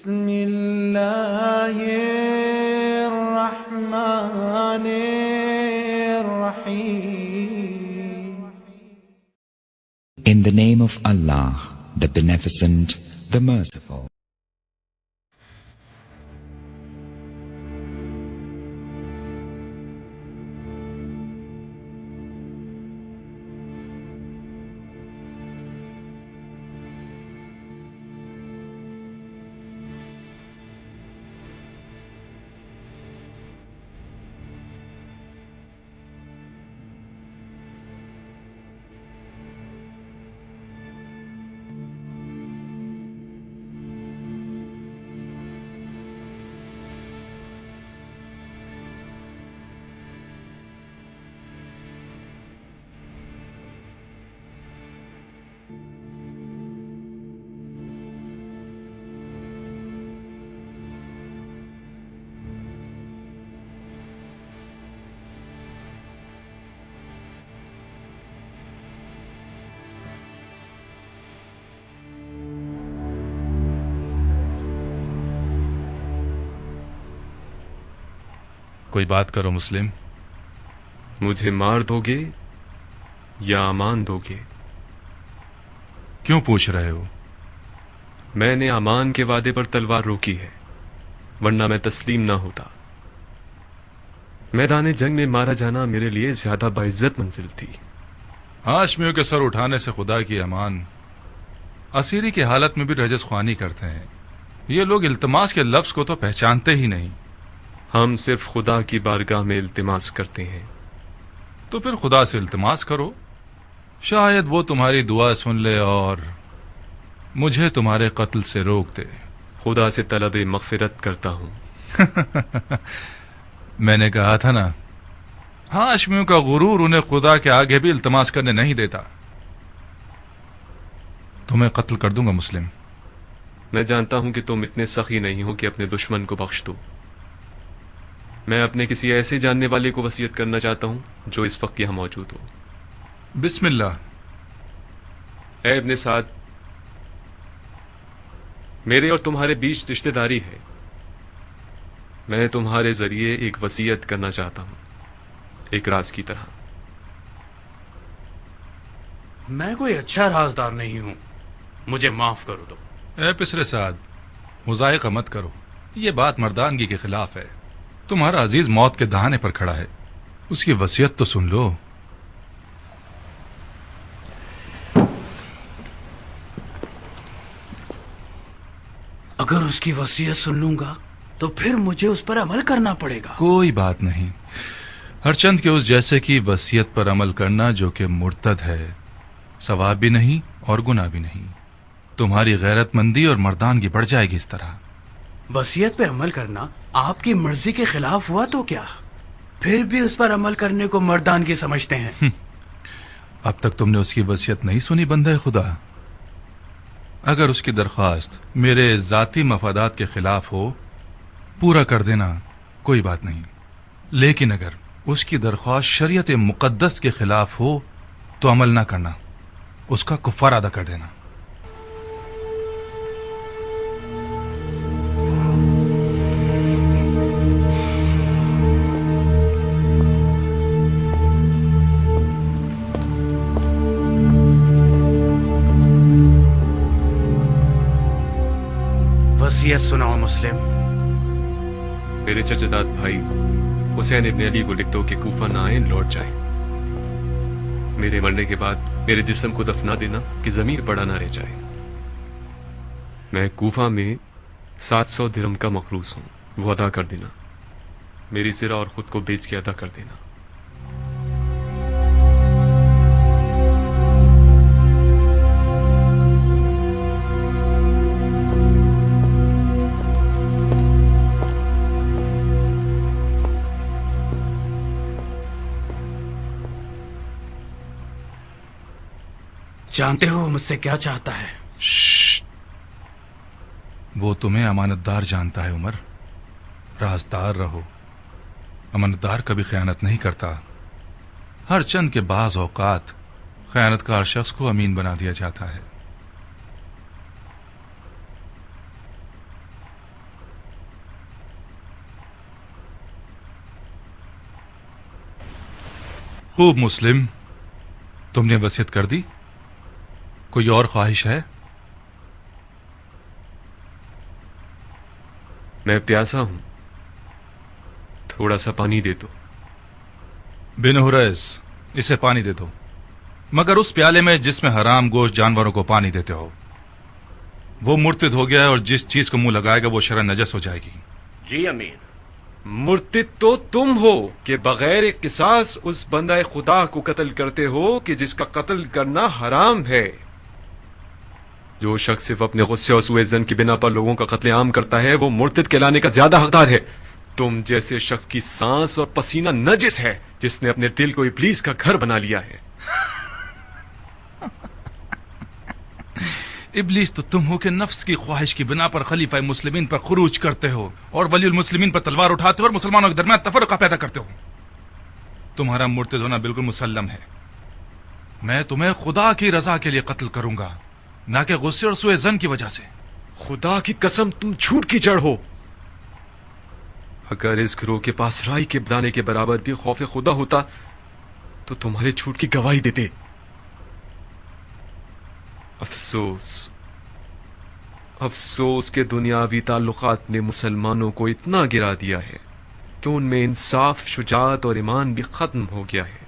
بسم الله الرحمن الرحيم. In the name of Allah, the Beneficent, the Merciful. کوئی بات کرو مسلم. مجھے مار دو گے یا امان دو گے؟ کیوں پوچھ رہے ہو؟ میں نے امان کے وعدے پر تلوار روکی ہے، ورنہ میں تسلیم نہ ہوتا. میدان جنگ میں مارا جانا میرے لیے زیادہ باعزت منزل تھی. ہاشمیوں کے سر اٹھانے سے خدا کی امان. اسیری کی حالت میں بھی رجس خوانی کرتے ہیں. یہ لوگ التماس کے لفظ کو تو پہچانتے ہی نہیں. ہم صرف خدا کی بارگاہ میں التماس کرتے ہیں. تو پھر خدا سے التماس کرو، شاید وہ تمہاری دعا سن لے اور مجھے تمہارے قتل سے روک دے. خدا سے طلب مغفرت کرتا ہوں. میں نے کہا تھا نا، ہاشمیوں کا غرور انہیں خدا کے آگے بھی التماس کرنے نہیں دیتا. تمہیں قتل کر دوں گا مسلم. میں جانتا ہوں کہ تم اتنے سخی نہیں ہو کہ اپنے دشمن کو بخش دو. میں اپنے کسی ایسے جاننے والے کو وصیت کرنا چاہتا ہوں جو اس وقت یہاں موجود ہو. بسم اللہ. اے ابن سعد، میرے اور تمہارے بیچ رشتہ داری ہے. میں تمہارے ذریعے ایک وصیت کرنا چاہتا ہوں، ایک راز کی طرح. میں کوئی اچھا رازدار نہیں ہوں، مجھے معاف کرو دو. اے پسر سعد، مضائقہ مت کرو. یہ بات مردانگی کے خلاف ہے. تمہارا عزیز موت کے دہانے پر کھڑا ہے، اس کی وصیت تو سن لو. اگر اس کی وصیت سن لوں گا تو پھر مجھے اس پر عمل کرنا پڑے گا. کوئی بات نہیں. ہر چند کے اس جیسے کی وصیت پر عمل کرنا جو کہ مرتد ہے، ثواب بھی نہیں اور گناہ بھی نہیں. تمہاری غیرت مندی اور مردانگی بڑھ جائے گی اس طرح. وصیت پہ عمل کرنا آپ کی مرضی کے خلاف ہوا تو کیا؟ پھر بھی اس پر عمل کرنے کو مردانگی سمجھتے ہیں. اب تک تم نے اس کی وصیت نہیں سنی بندہ خدا. اگر اس کی درخواست میرے ذاتی مفادات کے خلاف ہو، پورا کر دینا، کوئی بات نہیں. لیکن اگر اس کی درخواست شریعت مقدس کے خلاف ہو تو عمل نہ کرنا، اس کا کفارہ ادا کر دینا. وصیت سناؤ مسلم. میرے چچا داد بھائی حسین ابن علی کو لکھ دو کہ کوفہ نہ آئیں، لوٹ جائیں. میرے مرنے کے بعد میرے جسم کو دفنا دینا کہ ضمیر پڑا نہ رہ جائے. میں کوفہ میں 700 درہم کا مقروض ہوں، وہ ادا کر دینا. میری زرہ اور خود کو بیچ کے ادا کر دینا. جانتے ہو وہ مجھ سے کیا چاہتا ہے؟ وہ تمہیں امانت دار جانتا ہے عمر. رازدار رہو. امانت دار کبھی خیانت نہیں کرتا. ہر چند کے بعض اوقات خیانت کار شخص کو امین بنا دیا جاتا ہے. خوب مسلم، تم نے وصیت کر دی؟ کوئی اور خواہش ہے؟ میں پیاسا ہوں، تھوڑا سا پانی دے دو۔ بن حریث، اسے پانی دے دو، مگر اس پیالے میں جس میں حرام گوشت جانوروں کو پانی دیتے ہو۔ وہ مرتد ہو گیا ہے اور جس چیز کو منہ لگائے گا وہ شرعاً نجس ہو جائے گی۔ جی امیر۔ مرتد تو تم ہو کہ بغیر قصاص اس بندہ خدا کو قتل کرتے ہو کہ جس کا قتل کرنا حرام ہے۔ جو شخص صرف اپنے غصے اور سوء ظن کی بنا پر لوگوں کا قتل عام کرتا ہے وہ مرتد کہلانے کا زیادہ حقدار ہے۔ تم جیسے شخص کی سانس اور پسینہ نجس ہے جس نے اپنے دل کو ابلیس کا گھر بنا لیا ہے۔ ابلیس تو تم ہو کہ نفس کی خواہش کی بنا پر خلیفہ مسلمین پر خروج کرتے ہو اور ولی المسلمین پر تلوار اٹھاتے ہو اور مسلمانوں کے درمیان تفرقہ پیدا کرتے ہو۔ تمہارا مرتد ہونا بالکل مسلم ہے۔ میں تمہیں خدا کی رضا کے لیے قتل کروں گا، نہ کہ غصے اور سوء ظن کی وجہ سے۔ خدا کی قسم تم جھوٹ کی جڑ ہو۔ اگر اس گروہ کے پاس رائی کے دانے کے برابر بھی خوف خدا ہوتا تو تمہارے جھوٹ کی گواہی دیتے۔ افسوس کہ دنیاوی تعلقات نے مسلمانوں کو اتنا گرا دیا ہے کہ ان میں انصاف، شجاعت اور ایمان بھی ختم ہو گیا ہے۔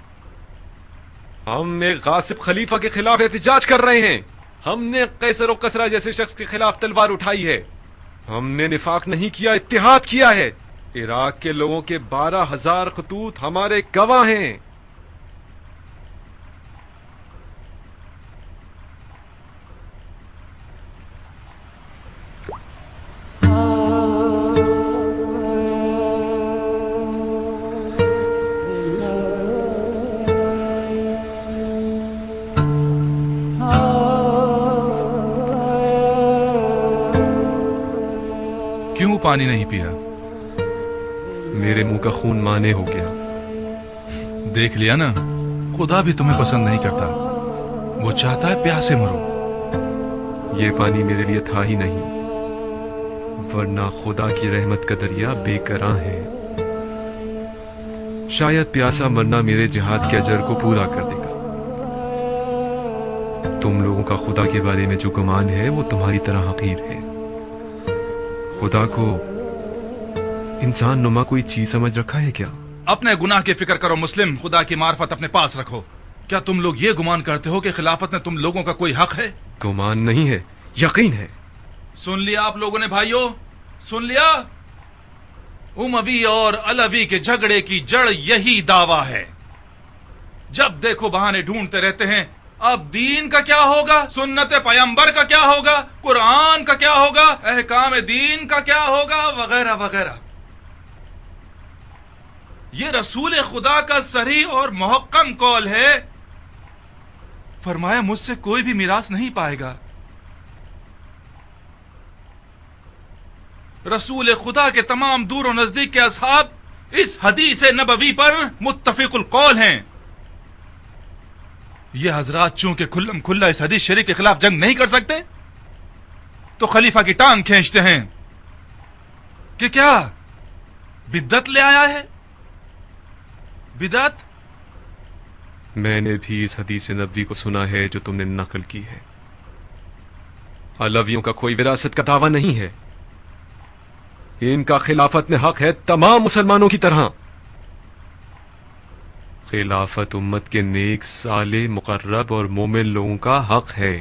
ہم ایک غاصب خلیفہ کے خلاف احتجاج کر رہے ہیں۔ ہم نے قیصر و کسریٰ جیسے شخص کے خلاف تلوار اٹھائی ہے۔ ہم نے نفاق نہیں کیا، اتحاد کیا ہے۔ عراق کے لوگوں کے 12,000 خطوط ہمارے گواہ ہیں۔ کیوں پانی نہیں پیا؟ میرے منہ کا خون مانے ہو گیا۔ دیکھ لیا نا، خدا بھی تمہیں پسند نہیں کرتا، وہ چاہتا ہے پیاسے مرو۔ یہ پانی میرے لیے تھا ہی نہیں، ورنہ خدا کی رحمت کا دریا بے کراں ہے۔ شاید پیاسا مرنا میرے جہاد کے اجر کو پورا کر دے گا۔ تم لوگوں کا خدا کے بارے میں جو گمان ہے وہ تمہاری طرح حقیر ہے۔ خدا کو انسان نما کوئی چیز سمجھ رکھا ہے کیا؟ اپنے گناہ کی فکر کرو مسلم، خدا کی معرفت اپنے پاس رکھو۔ کیا تم لوگ یہ گمان کرتے ہو کہ خلافت میں تم لوگوں کا کوئی حق ہے؟ گمان نہیں ہے، یقین ہے۔ سن لیا آپ لوگوں نے بھائیوں، سن لیا؟ اموی اور علوی کے جھگڑے کی جڑ یہی دعویٰ ہے۔ جب دیکھو بہانے ڈھونڈتے رہتے ہیں، اب دین کا کیا ہوگا، سنت پیغمبر کا کیا ہوگا، قرآن کا کیا ہوگا، احکام دین کا کیا ہوگا، وغیرہ وغیرہ۔ یہ رسول خدا کا صریح اور محکم قول ہے، فرمایا مجھ سے کوئی بھی میراث نہیں پائے گا۔ رسول خدا کے تمام دور و نزدیک کے اصحاب اس حدیث نبوی پر متفق القول ہیں۔ یہ حضرات چونکہ کھلم کھلا اس حدیث شریف کے خلاف جنگ نہیں کر سکتے تو خلیفہ کی ٹانگ کھینچتے ہیں کہ کیا بدعت لے آیا ہے۔ بدعت؟ میں نے بھی اس حدیث نبوی کو سنا ہے جو تم نے نقل کی ہے۔ علویوں کا کوئی وراثت کا دعویٰ نہیں ہے، ان کا خلافت میں حق ہے تمام مسلمانوں کی طرح۔ خلافت امت کے نیک، صالح، مقرب اور مومن لوگوں کا حق ہے۔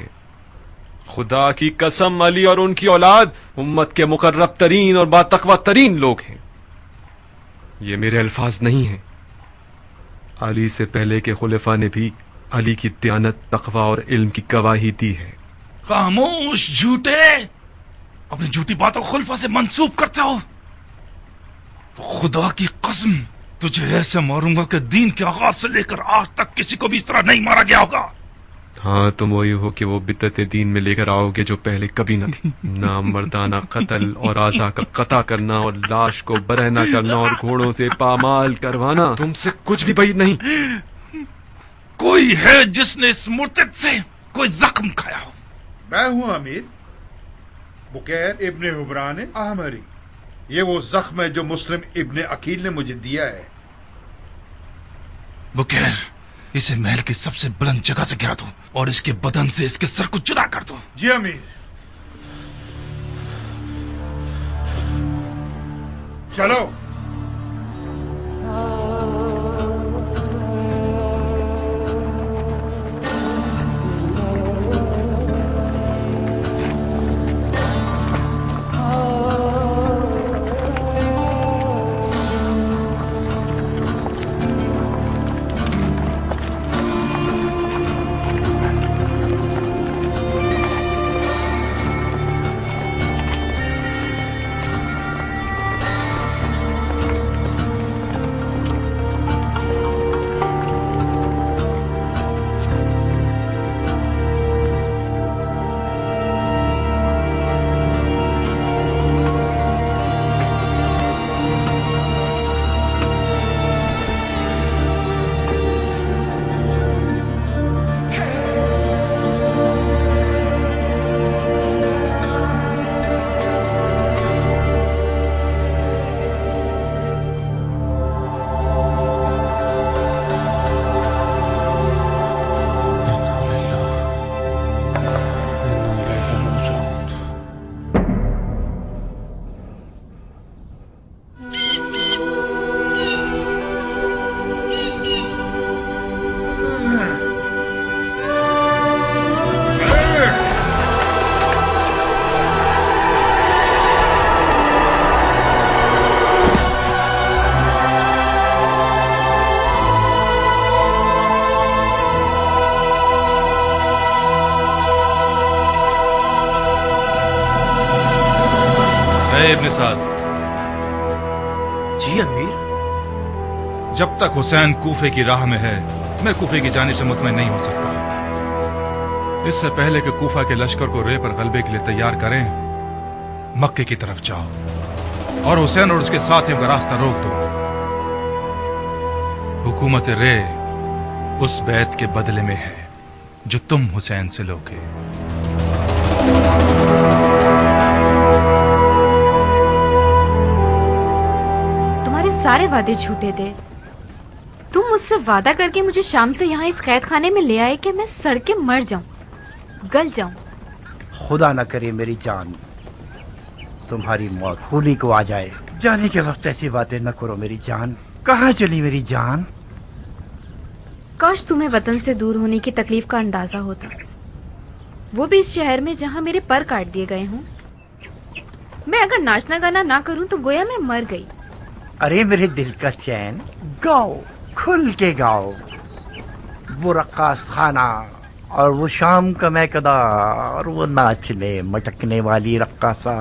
خدا کی قسم علی اور ان کی اولاد امت کے مقرب ترین اور باتقوی ترین لوگ ہیں۔ یہ میرے الفاظ نہیں ہیں، علی سے پہلے کے خلفاء نے بھی علی کی دیانت، تقوی اور علم کی گواہی دی ہے۔ خاموش جھوٹے، اپنی جھوٹی باتوں کو خلفاء سے منسوب کرتے ہو۔ خدا کی قسم تجھے ایسے ماروں گا کہ دین کے آغاز سے لے کر آج تک کسی کو بھی اس طرح نہیں مارا گیا ہوگا۔ ہاں تم وہی ہو کہ وہ بدعتیں دین میں لے کر آؤ گے جو پہلے کبھی نہ تھی۔ نامردانہ قتل اور اعضاء کا قطع کرنا اور لاش کو برہنہ کرنا اور گھوڑوں سے پامال کروانا تم سے کچھ بھی بعید نہیں۔ کوئی ہے جس نے اس مرتد سے کوئی زخم کھایا ہو؟ میں ہوں امیر، بکیر ابن حبران احمری۔ یہ وہ زخم ہے جو مسلم ابن عقیل نے مجھے دیا ہے۔ بکیر اسے محل کی سب سے بلند جگہ سے گرا دو اور اس کے بدن سے اس کے سر کو جدا کر دو. جی امیر. چلو. ابن سعد. جی امیر. جب تک حسین کوفے کی راہ میں ہے میں کوفے کی جانب سے مطمئن نہیں ہو سکتا. اس سے پہلے کہ کوفہ کے لشکر کو رے پر غلبے کے لیے تیار کریں مکے کی طرف جاؤ اور حسین اور اس کے ساتھیوں کا راستہ روک دو. حکومت رے اس بیعت کے بدلے میں ہے جو تم حسین سے لوگے. سارے وعدے جھوٹے تھے. تم مجھ سے وعدہ کر کے مجھے شام سے یہاں اس قید خانے میں لے آئے کہ میں سڑ کے مر جاؤں, گل جاؤں. خدا نہ کرے میری جان تمہاری موت خولی کو آ جائے. جانے کے وقت ایسی باتیں نہ کرو میری جان. کہاں چلی میری جان؟ کاش تمہیں وطن سے دور ہونے کی تکلیف کا اندازہ ہوتا, وہ بھی اس شہر میں جہاں میرے پر کاٹ دیے گئے ہوں. میں اگر ناچنا گانا نہ کروں تو گویا میں مر گئی. ارے میرے دل کا چین, گاؤ, کھل کے گاؤ. وہ رقاص خانہ اور وہ شام کا میکدہ اور وہ ناچنے مٹکنے والی رقاصہ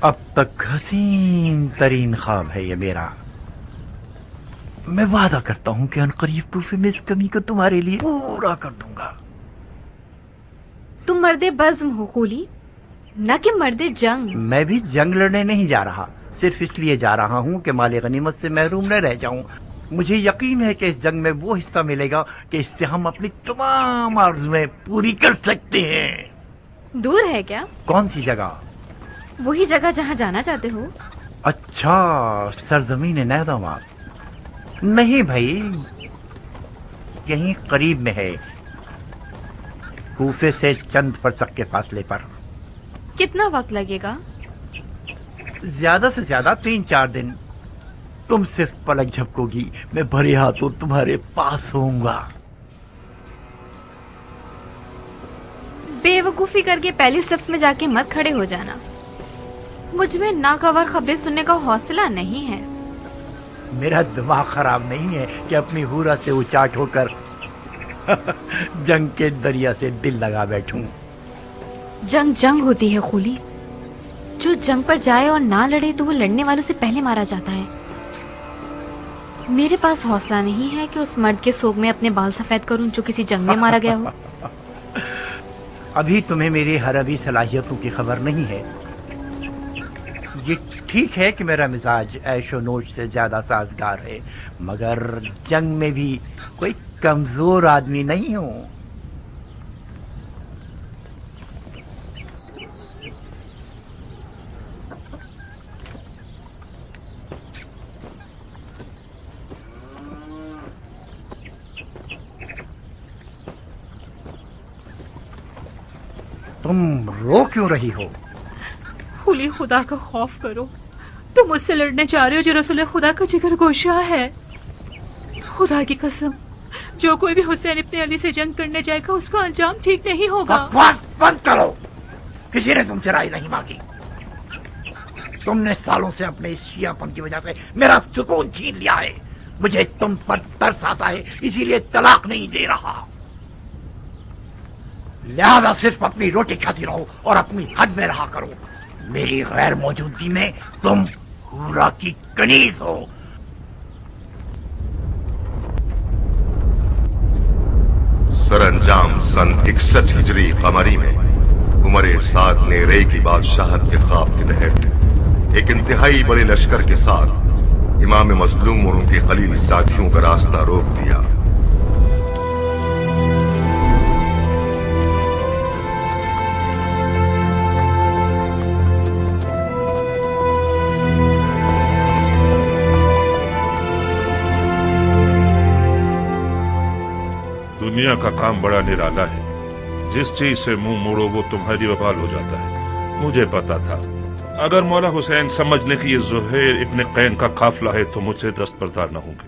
اب تک حسین ترین خواب ہے یہ میرا. میں وعدہ کرتا ہوں کہ عنقریب کوفے میں اس کمی کو تمہارے لیے پورا کر دوں گا. تم مرد بزم ہو خولی, نہ کہ مرد جنگ. میں بھی جنگ لڑنے نہیں جا رہا, صرف اس لیے جا رہا ہوں کہ مال غنیمت سے محروم نہ رہ جاؤں. مجھے یقین ہے کہ اس جنگ میں وہ حصہ ملے گا کہ اس سے ہم اپنی تمام آرزویں پوری کر سکتے ہیں. دور ہے کیا؟ کون سی جگہ؟ وہی جگہ جہاں جانا چاہتے ہو. اچھا, سرزمین نیدما. نہیں بھائی, یہیں قریب میں ہے, کوفے سے چند فرسخ کے فاصلے پر. کتنا وقت لگے گا؟ زیادہ سے زیادہ 3-4 دن. تم صرف پلک جھپکو گی, میں بھرے ہاتھوں تمہارے پاس ہوں گا. بے وقوفی کر کے پہلی صف میں جا کے مت کھڑے ہو جانا. مجھ میں ناگوار خبریں سننے کا حوصلہ نہیں ہے. میرا دماغ خراب نہیں ہے کہ اپنی حورا سے اچاٹ ہو کر جنگ کے دریا سے دل لگا بیٹھوں. جنگ جنگ ہوتی ہے خولی. جو جنگ پر جائے اور نہ لڑے تو وہ لڑنے والوں سے پہلے مارا جاتا ہے. میرے پاس حوصلہ نہیں ہے کہ اس مرد کے سوگ میں اپنے بال سفید کروں جو کسی جنگ میں مارا گیا ہو. ابھی تمہیں میری حربی صلاحیتوں کی خبر نہیں ہے. یہ ٹھیک ہے کہ میرا مزاج عیش و نوش سے زیادہ سازگار ہے, مگر جنگ میں بھی کوئی کمزور آدمی نہیں ہوں. तुम रो क्यों रही हो? खुली खुदा का खौफ करो, तुम मुझसे लड़ने जा रहे हो जो रसूल खुदा का जिगर गोशा है। खुदा की कसम, जो कोई भी हुसैन इब्ने अली से जंग करने जाएगा उसका अंजाम ठीक नहीं होगा। बकवास बंद करो, किसी ने तुमसे राय नहीं मांगी। तुमने सालों से अपने इस शियापन की वजह से मेरा सुकून छीन लिया है। मुझे तुम पर तरस आता है, इसीलिए तलाक नहीं दे रहा। लिहाजा सिर्फ अपनी रोटी खाती रहो और अपनी हद में रहा करो। मेरी गैर मौजूदगी में तुम हुरा की कनीज हो। सरअंजाम सन 61 हिजरी कमरी में उमर साद ने रे की बादशाहत के ख्वाब के तहत एक इंतहाई बड़े लश्कर के साथ इमाम मजलूम और उनके खलील साथियों का रास्ता रोक दिया। दुनिया का काम बड़ा निराला है, जिस चीज से मुंह मोड़ो वो तुम्हारी वबाल हो जाता है। मुझे पता था अगर मौला हुसैन समझ ले कि ये ज़ुहैर इब्ने कैन का काफिला है तो मुझसे दस्तबरदार न होंगे।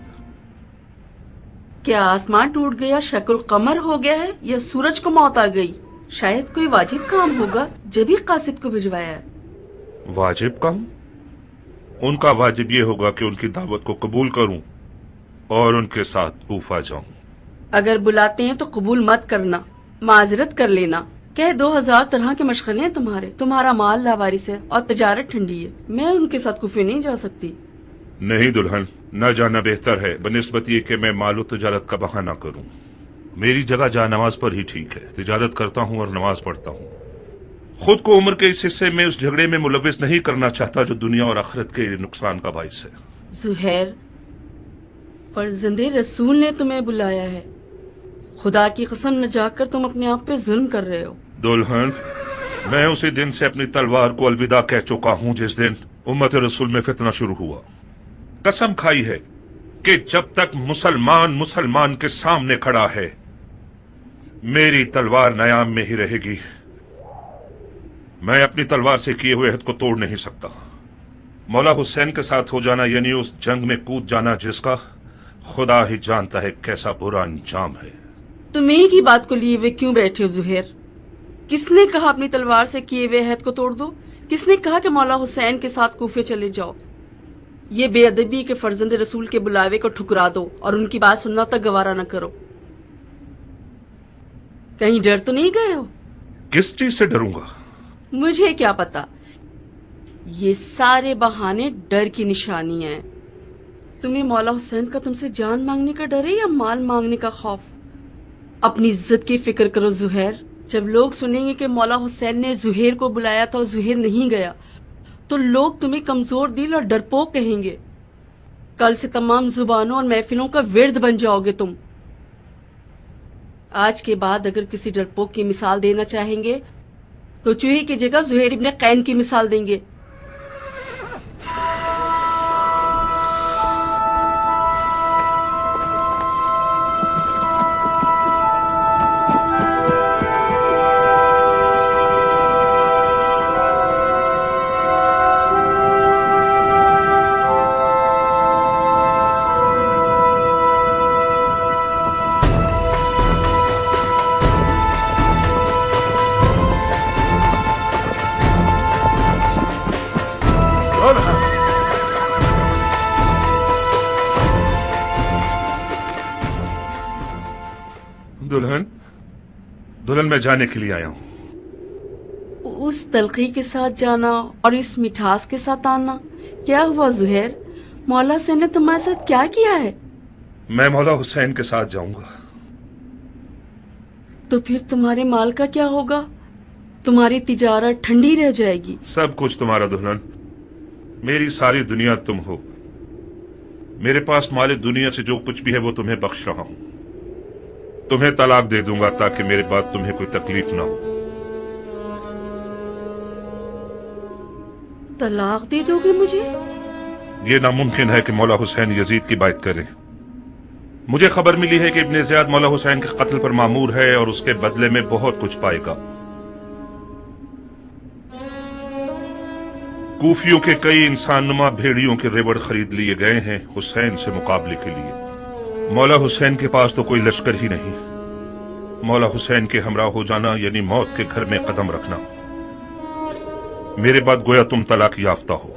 क्या आसमान टूट गया, शक्ल कमर हो गया है, या सूरज को मौत आ गई? शायद कोई वाजिब काम होगा जब ही कासिद को भिजवाया है। वाजिब काम? उनका वाजिब ये होगा कि उनकी दावत को कबूल करूं और उनके साथ कूफा जाऊं। अगर बुलाते हैं तो कबूल मत करना, माजरत कर लेना। कह 2000 तरह के मशगले हैं तुम्हारे, तुम्हारा माल लावारिस है और तजारत ठंडी है। मैं उनके साथ कुफे नहीं जा सकती। नहीं दुल्हन, न जाना बेहतर है बनिस्बत ये कि मैं मालो तजारत का बहाना करूं। मेरी जगह जा नमाज पर ही ठीक है। तिजारत करता हूं और नमाज पढ़ता हूं। खुद को उम्र के इस हिस्से में उस झगड़े में मुलविस नहीं करना चाहता जो दुनिया और आखिरत के नुकसान का बाइस है। ज़ुहैर, फर्जंदे रसूल ने तुम्हें बुलाया है। खुदा की कसम न जाकर तुम अपने आप पे जुल्म कर रहे हो। दुल्हन, मैं उसी दिन से अपनी तलवार को अलविदा कह चुका हूं जिस दिन उम्मत रसूल में फितना शुरू हुआ। कसम खाई है कि जब तक मुसलमान मुसलमान के सामने खड़ा है मेरी तलवार नयाम में ही रहेगी। मैं अपनी तलवार से किए हुए अहद को तोड़ नहीं सकता। मौला हुसैन के साथ हो जाना यानी उस जंग में कूद जाना जिसका खुदा ही जानता है कैसा बुरा अंजाम है। तुम एक ही बात को लिए हुए क्यों बैठे हो ज़ुहैर? किसने कहा अपनी तलवार से किए हुए अहद को तोड़ दो? किसने कहा कि मौला हुसैन के साथ कूफे चले जाओ? ये बेअदबी के फर्जंद रसूल के बुलावे को ठुकरा दो और उनकी बात सुनना तक गवारा न करो। कहीं डर तो नहीं गए हो? किस चीज से डरूंगा? मुझे क्या पता। ये सारे बहाने डर की निशानियां हैं। तुम्हें मौला हुसैन का तुमसे जान मांगने का डर है या माल मांगने का खौफ? अपनी इज्जत की फिक्र करो ज़ुहैर। जब लोग सुनेंगे कि मौला हुसैन ने ज़ुहैर को बुलाया था और ज़ुहैर नहीं गया तो लोग तुम्हें कमजोर दिल और डरपोक कहेंगे। कल से तमाम जुबानों और महफिलों का विर्द बन जाओगे तुम। आज के बाद अगर किसी डरपोक की मिसाल देना चाहेंगे तो चूहे की जगह ज़ुहैर इब्ने कैन की मिसाल देंगे। दुल्हन मैं जाने के लिए आया हूँ। उस तलखी के साथ जाना और इस मिठास के साथ आना, क्या हुआ ज़ुहैर? मौला हुसैन ने तुम्हारे साथ क्या किया है? मैं मौला हुसैन के साथ जाऊंगा। तो फिर तुम्हारे माल का क्या होगा? तुम्हारी तिजारत ठंडी रह जाएगी। सब कुछ तुम्हारा दुल्हन। मेरी सारी दुनिया तुम हो। मेरे पास माले दुनिया से जो कुछ भी है वो तुम्हें बख्श रहा हूँ। तुम्हें तलाक दे दूंगा ताकि मेरे बाद तुम्हें कोई तकलीफ ना हो। तलाक दे दोगे मुझे? ये नामुमकिन है कि मौला हुसैन यजीद की बात करें। मुझे खबर मिली है कि इब्ने ज़ियाद मौला हुसैन के कत्ल पर मामूर है और उसके बदले में बहुत कुछ पाएगा। کوفیوں کے کئی انسان نما بھیڑیوں کے ریوڑ خرید لیے گئے ہیں حسین سے مقابلے کے لیے۔ مولا حسین کے پاس تو کوئی لشکر ہی نہیں۔ مولا حسین کے ہمراہ ہو جانا یعنی موت کے گھر میں قدم رکھنا۔ میرے بعد گویا تم طلاق یافتہ ہو۔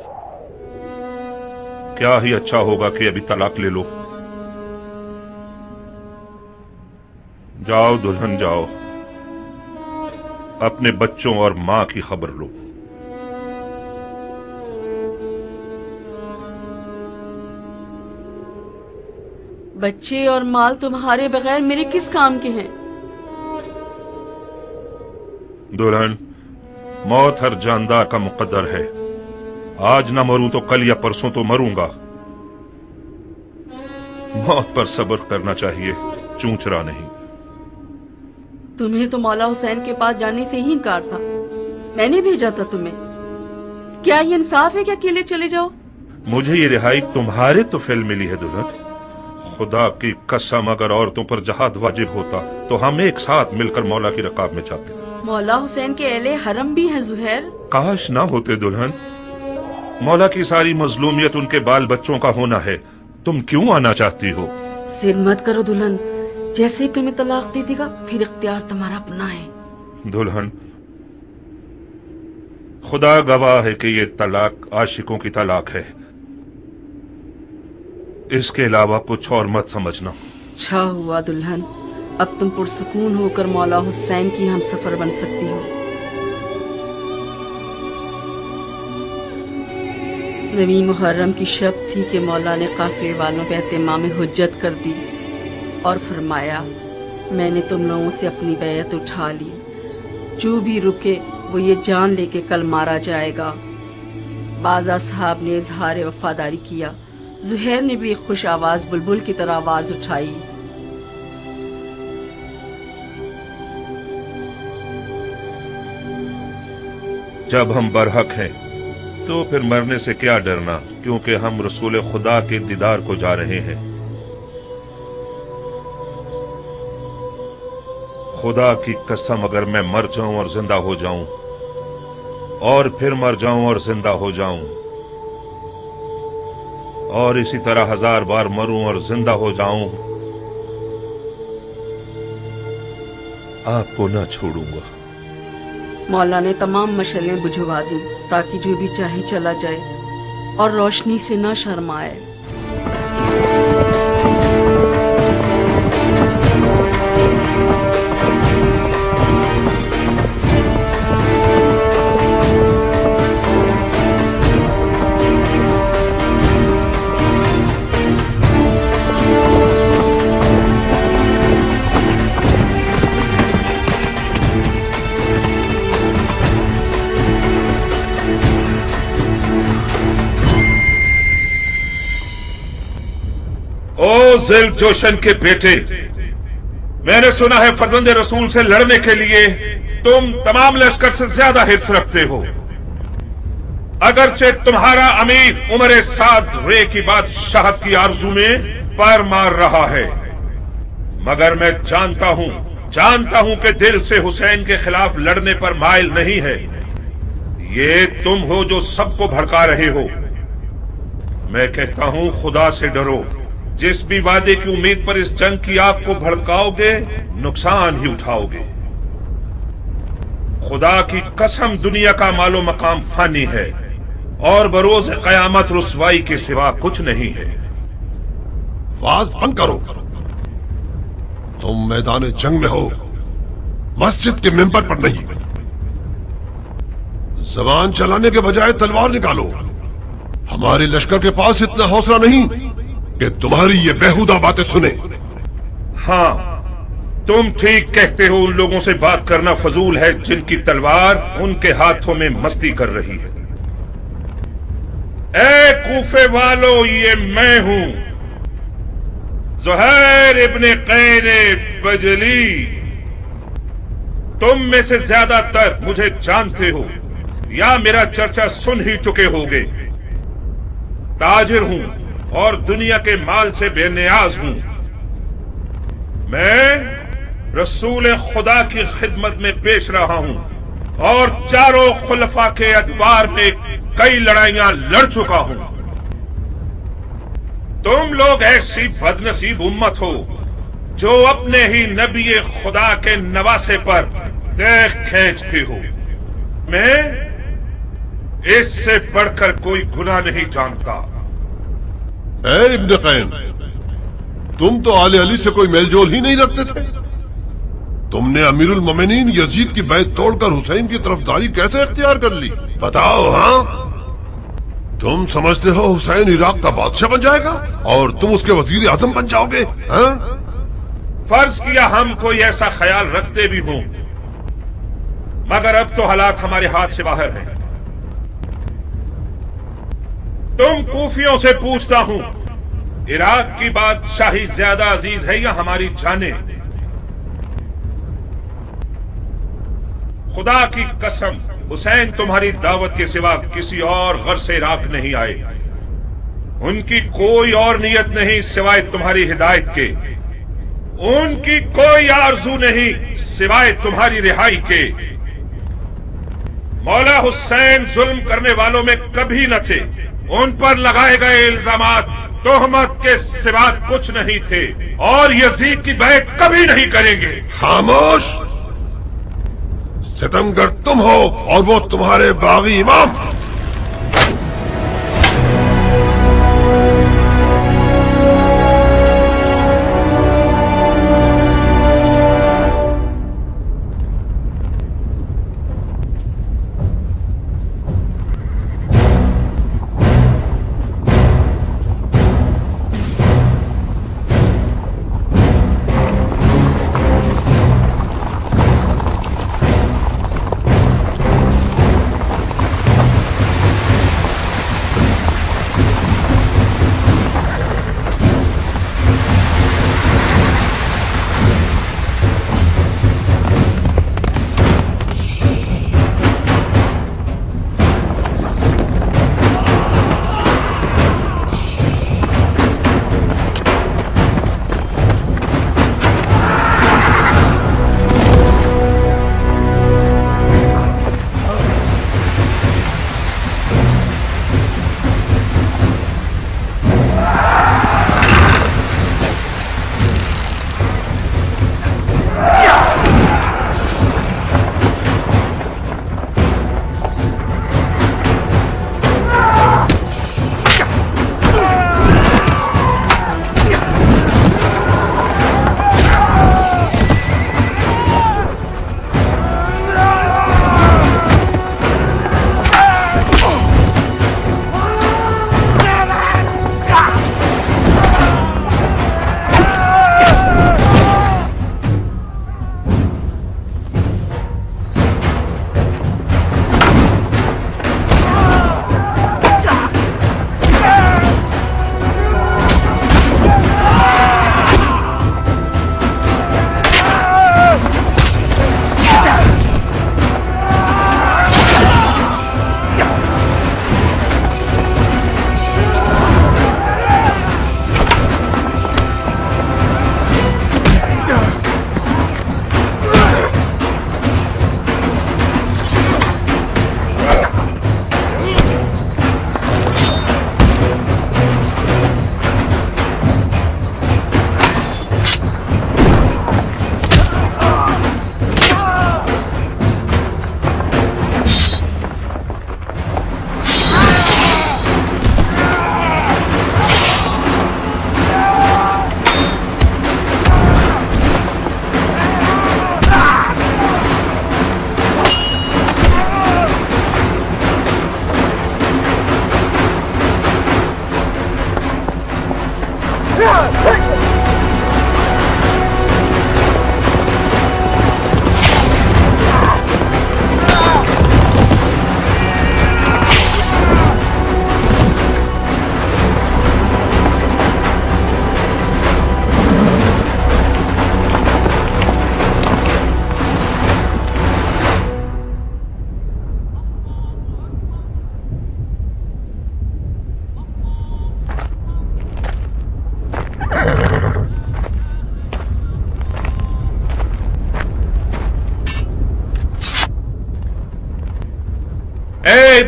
کیا ہی اچھا ہوگا کہ ابھی طلاق لے لو۔ جاؤ دلہن جاؤ، اپنے بچوں اور ماں کی خبر لو۔ بچے اور مال تمہارے بغیر میرے کس کام کے ہیں؟ دلہن، موت ہر جاندار کا مقدر ہے۔ آج نہ مروں تو کل یا پرسوں تو مروں گا۔ موت پر صبر کرنا چاہیے، چونچرا نہیں۔ تمہیں تو مولا حسین کے پاس جانے سے ہی انکار تھا، میں نے بھیجا تھا تمہیں۔ کیا یہ انصاف ہے کہ اکیلے چلے جاؤ؟ مجھے یہ رہائی تمہارے تو فعل ملی ہے دلہن۔ خدا کی قسم اگر عورتوں پر جہاد واجب ہوتا تو ہم ایک ساتھ مل کر مولا کی رکاب میں جاتے۔ مولا حسین کے اہل حرم بھی ہیں زہیر۔ کاش نہ ہوتے دلہن۔ مولا کی ساری مظلومیت ان کے بال بچوں کا ہونا ہے، تم کیوں آنا چاہتی ہو؟ ضد مت کرو دلہن، جیسے ہی تمہیں طلاق دے دے گا پھر اختیار تمہارا اپنا ہے۔ دلہن، خدا گواہ ہے کہ یہ طلاق عاشقوں کی طلاق ہے، اس کے علاوہ کچھ اور مت سمجھنا۔ اچھا ہوا دلہن، اب تم پرسکون ہو کر مولا حسین کی ہم سفر بن سکتی ہو۔ نویں محرم کی شب تھی کہ مولا نے قافلے والوں پہ اہتمام حجت کر دی اور فرمایا، میں نے تم لوگوں سے اپنی بیعت اٹھا لی، جو بھی رکے وہ یہ جان لے کے کل مارا جائے گا۔ بعض اصحاب نے اظہار وفاداری کیا، زہیر نے بھی ایک خوش آواز بلبل کی طرح آواز اٹھائی، جب ہم برحق ہیں تو پھر مرنے سے کیا ڈرنا، کیونکہ ہم رسول خدا کے دیدار کو جا رہے ہیں۔ خدا کی قسم اگر میں مر جاؤں اور زندہ ہو جاؤں اور پھر مر جاؤں اور زندہ ہو جاؤں اور اسی طرح 1000 بار مروں اور زندہ ہو جاؤں، آپ کو نہ چھوڑوں گا۔ مولا نے تمام مشعلیں بجھوا دی تاکہ جو بھی چاہے چلا جائے اور روشنی سے نہ شرمائے۔ او ذیل جوشن کے بیٹے، میں نے سنا ہے فرزند رسول سے لڑنے کے لیے تم تمام لشکر سے زیادہ حرص رکھتے ہو۔ اگرچہ تمہارا امیر عمر سعد رے کی بادشاہت کی آرزو میں پیر مار رہا ہے، مگر میں جانتا ہوں کہ دل سے حسین کے خلاف لڑنے پر مائل نہیں ہے۔ یہ تم ہو جو سب کو بھڑکا رہے ہو۔ میں کہتا ہوں خدا سے ڈرو، جس بھی وعدے کی امید پر اس جنگ کی آگ کو بھڑکاؤ گے نقصان ہی اٹھاؤ گے۔ خدا کی قسم دنیا کا مال و مقام فانی ہے اور بروز قیامت رسوائی کے سوا کچھ نہیں ہے۔ واز بند کرو، تم میدان جنگ میں ہو، مسجد کے ممبر پر نہیں۔ زبان چلانے کے بجائے تلوار نکالو۔ ہمارے لشکر کے پاس اتنا حوصلہ نہیں کہ تمہاری یہ بیہودہ باتیں سنے۔ ہاں، تم ٹھیک کہتے ہو، ان لوگوں سے بات کرنا فضول ہے جن کی تلوار ان کے ہاتھوں میں مستی کر رہی ہے۔ اے کوفے والو، یہ میں ہوں، زہیر ابن قیر بجلی۔ تم میں سے زیادہ تر مجھے جانتے ہو یا میرا چرچا سن ہی چکے ہوگے۔ تاجر ہوں اور دنیا کے مال سے بے نیاز ہوں۔ میں رسول خدا کی خدمت میں پیش رہا ہوں اور چاروں خلفاء کے ادوار میں कई लड़ाइयां लड़ चुका हूं। तुम लोग ऐसी बदनसीब उम्मत हो जो अपने ही नबी खुदा के नवासे पर देख खींचती हो। मैं इससे बढ़कर कोई गुनाह नहीं जानता। ए इब्न कैन, तुम तो आले अली से कोई मेलजोल ही नहीं रखते थे। तुमने अमीरुल मोमिनीन यजीद की बैत तोड़कर हुसैन की तरफदारी कैसे इख्तियार कर ली? बताओ। हाँ, तुम समझते हो हुसैन इराक का बादशाह बन जाएगा और तुम उसके वजीर आजम बन जाओगे? हाँ? फर्ज किया हम कोई ऐसा ख्याल रखते भी हों, मगर अब तो हालात हमारे हाथ से बाहर हैं। तुम कूफियों से पूछता हूं, इराक की बादशाही ज्यादा अजीज है या हमारी जाने? खुदा की कसम, हुसैन तुम्हारी दावत के सिवा किसी और गर्ज से इराक नहीं आए। उनकी कोई और नियत नहीं सिवाय तुम्हारी हिदायत के। उनकी कोई आरजू नहीं सिवाय तुम्हारी रिहाई के। मौला हुसैन जुल्म करने वालों में कभी न थे। उन पर लगाए गए इल्जामात तोहमत के सिवा कुछ नहीं थे और यजीद की बैत कभी नहीं करेंगे। खामोश! सितमगर तुम हो और वो तुम्हारे बागी इमाम।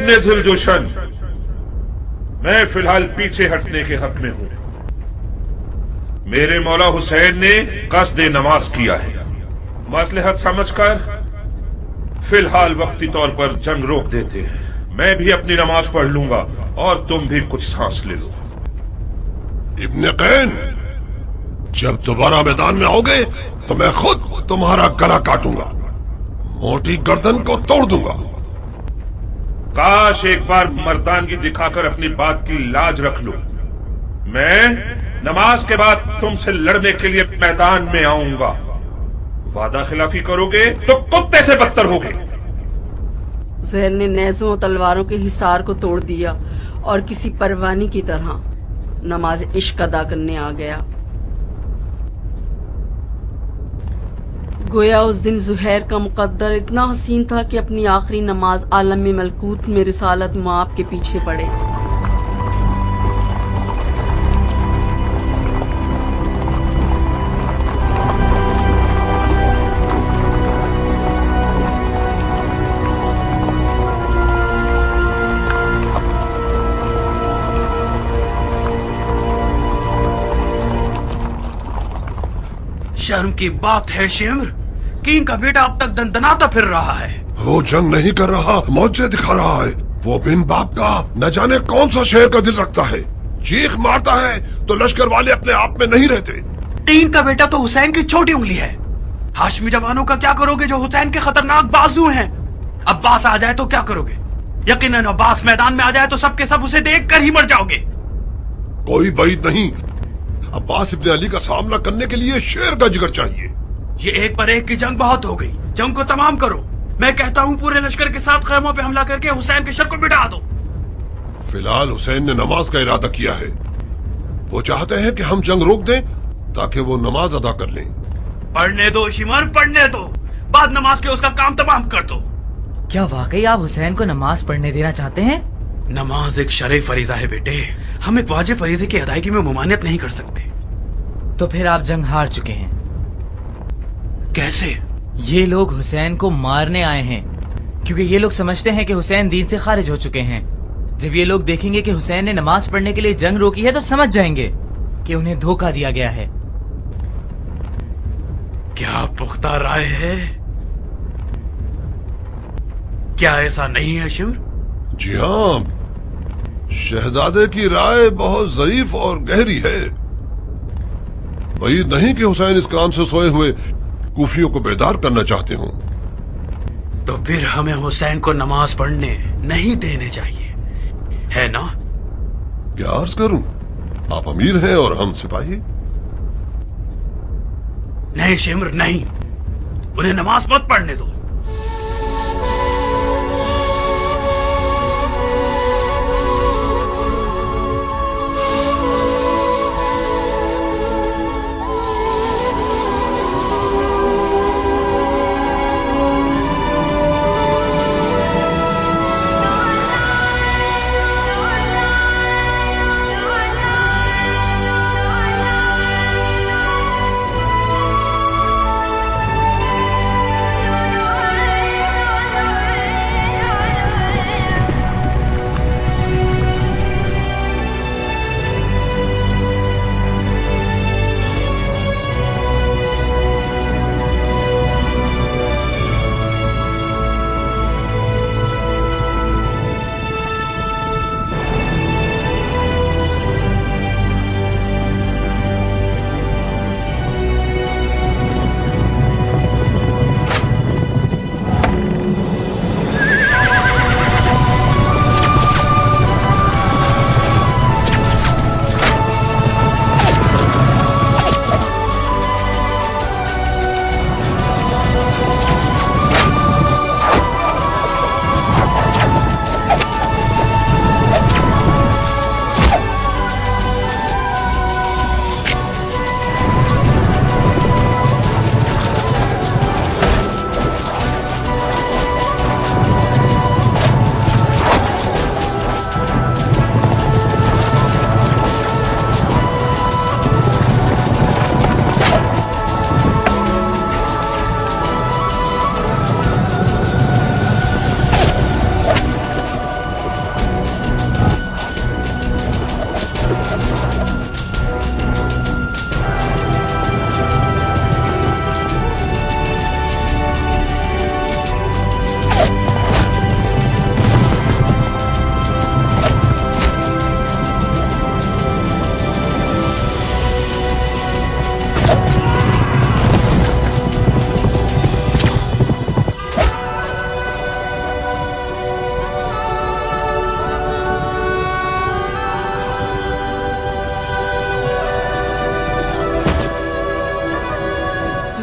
इब्ने जुलजुशन, मैं फिलहाल पीछे हटने के हक में हूं। मेरे मौला हुसैन ने कस्दे नमाज किया है। मसलहत समझकर फिलहाल वक्ती तौर पर जंग रोक देते हैं। मैं भी अपनी नमाज पढ़ लूंगा और तुम भी कुछ सांस ले लो। इब्ने कैन, जब दोबारा मैदान में आओगे तो मैं खुद तुम्हारा गला काटूंगा, मोटी गर्दन को तोड़ दूंगा। काश एक बार मर्दानगी दिखाकर अपनी बात की लाज रख लो। मैं नमाज के बाद तुमसे लड़ने के लिए मैदान में आऊंगा। वादा खिलाफी करोगे तो कुत्ते से बदतर होगे। ज़ुहैर ने नेज़ों और तलवारों के हिसार को तोड़ दिया और किसी परवानी की तरह नमाज इश्क अदा करने आ गया। गोया उस दिन ज़ुहैर का मुकद्दर इतना हसीन था कि अपनी आखिरी नमाज आलम में मलकूत में रिसालत मुआब के पीछे पड़े। शर्म की बात है शिम्र, किंग का बेटा अब तक दंदनाता फिर रहा है। वो जंग नहीं कर रहा, मौजे दिखा रहा है। वो बिन बाप का न जाने कौन सा शेर का दिल रखता है। चीख मारता है तो लश्कर वाले अपने आप में नहीं रहते। किंग का बेटा तो हुसैन की छोटी उंगली है। हाशमी जवानों का क्या करोगे जो हुसैन के खतरनाक बाजू हैं? अब्बास आ जाए तो क्या करोगे? यकीनन अब्बास मैदान में आ जाए तो सबके सब उसे देख कर ही मर जाओगे। कोई बैद नहीं, अब्बास इब्ने अली का सामना करने के लिए शेर का जिगर चाहिए। ये एक पर एक की जंग बहुत हो गई, जंग को तमाम करो। मैं कहता हूँ पूरे लश्कर के साथ खैमों पे हमला करके हुसैन के शर को मिटा दो। फिलहाल हुसैन ने नमाज का इरादा किया है। वो चाहते हैं कि हम जंग रोक दें ताकि वो नमाज अदा कर लें। पढ़ने दो शिमर, पढ़ने दो, बाद नमाज के उसका काम तमाम कर दो। क्या वाकई आप हुसैन को नमाज पढ़ने देना चाहते हैं? नमाज एक शरई फरीजा है बेटे, हम एक वाजिब फरीजे की अदायगी में मुमानियत नहीं कर सकते। तो फिर आप जंग हार चुके हैं। कैसे? ये लोग हुसैन को मारने आए हैं, क्योंकि ये लोग समझते हैं कि हुसैन दीन से खारिज हो चुके हैं। जब ये लोग देखेंगे कि हुसैन ने नमाज पढ़ने के लिए जंग रोकी है तो समझ जाएंगे कि उन्हें धोखा दिया गया है। क्या पुख्ता राय है? क्या ऐसा नहीं है शिम्र? जी हाँ, शहजादे की राय बहुत ज़रीफ और गहरी है। वही नहीं कि हुसैन इस काम से सोए हुए कूफियों को बेदार करना चाहते हों। तो फिर हमें हुसैन को नमाज पढ़ने नहीं देने चाहिए, है ना? क्या अर्ज करूं, आप अमीर हैं और हम सिपाही। नहीं शिम्र नहीं, उन्हें नमाज मत पढ़ने दो।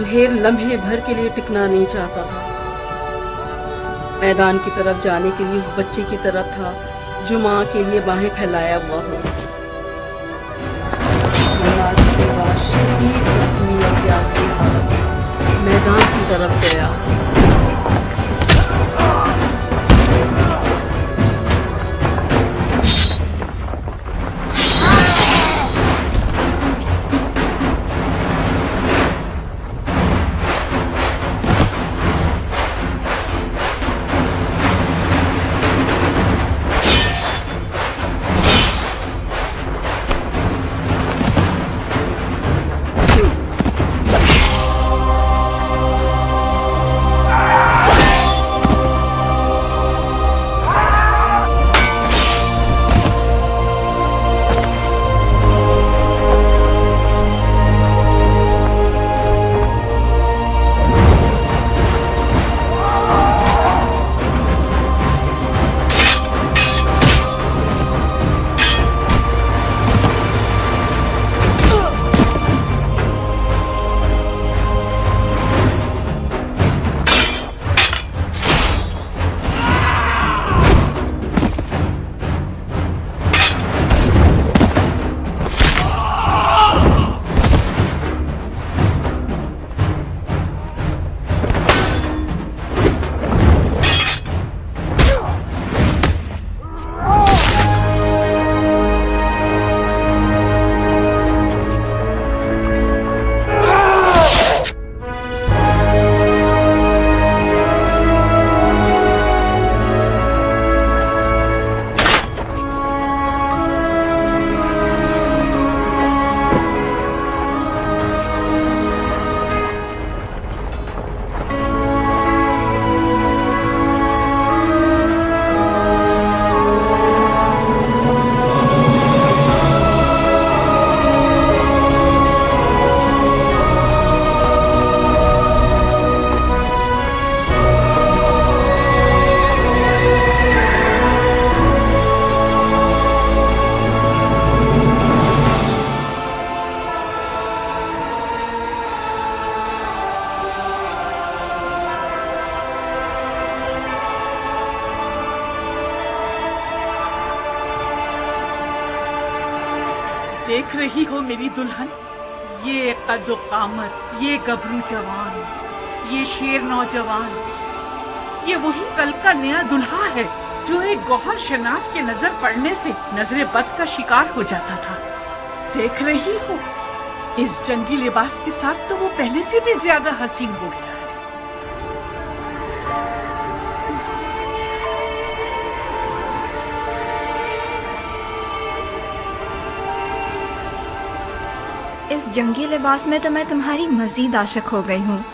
सुहेल लम्हे भर के लिए टिकना नहीं चाहता था। मैदान की तरफ जाने के लिए उस बच्चे की तरफ था जो माँ के लिए बाहें फैलाया हुआ हो। नमाज के बाद शदीद जख्मी और प्यास की हालत में मैदान की तरफ गया। देख रही हो मेरी दुल्हन, ये कद्दो कामत, ये गबरू जवान, ये शेर नौजवान, ये वही कल का नया दुल्हा है जो एक गौहर शनास के नजर पड़ने से नजरे बद का शिकार हो जाता था। देख रही हो, इस जंगी लिबास के साथ तो वो पहले से भी ज्यादा हसीन हो गया। इस जंगी लिबास में तो मैं तुम्हारी मजीद आशिक हो गई हूँ।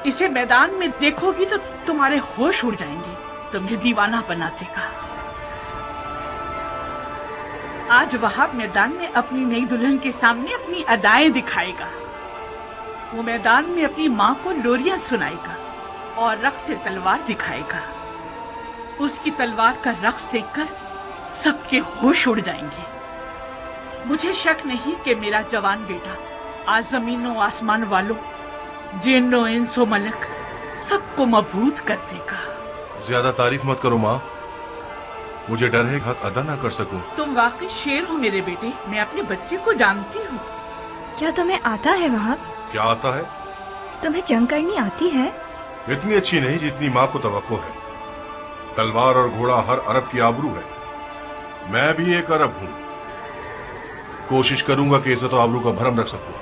इसे मैदान में देखोगी तो तुम्हारे होश उड़ जाएंगे, तुम्हें दीवाना बना देगा। आज वहाब मैदान में अपनी नई दुल्हन के सामने अपनी अदाएं दिखाएगा। वो मैदान में अपनी माँ को लोरियां सुनाएगा और रक्स से तलवार दिखाएगा। उसकी तलवार का रक्स देखकर सबके होश उड़ जाएंगे। मुझे शक नहीं कि मेरा जवान बेटा आज जमीनों आसमान वालों, जिन्नो इंसो मलक सबको मबहूत कर देगा। ज्यादा तारीफ मत करो माँ, मुझे डर है हक अदा ना कर सकूं। तुम वाकई शेर हो मेरे बेटे, मैं अपने बच्चे को जानती हूँ। क्या तुम्हें आता है वहाब? क्या आता है? तुम्हें जंग करनी आती है? इतनी अच्छी नहीं जितनी माँ को तवक्को है। तलवार और घोड़ा हर अरब की आबरू है। मैं भी एक अरब हूँ। कोशिश करूंगा कि इज्जत और आबरू का भरम रख सकूं।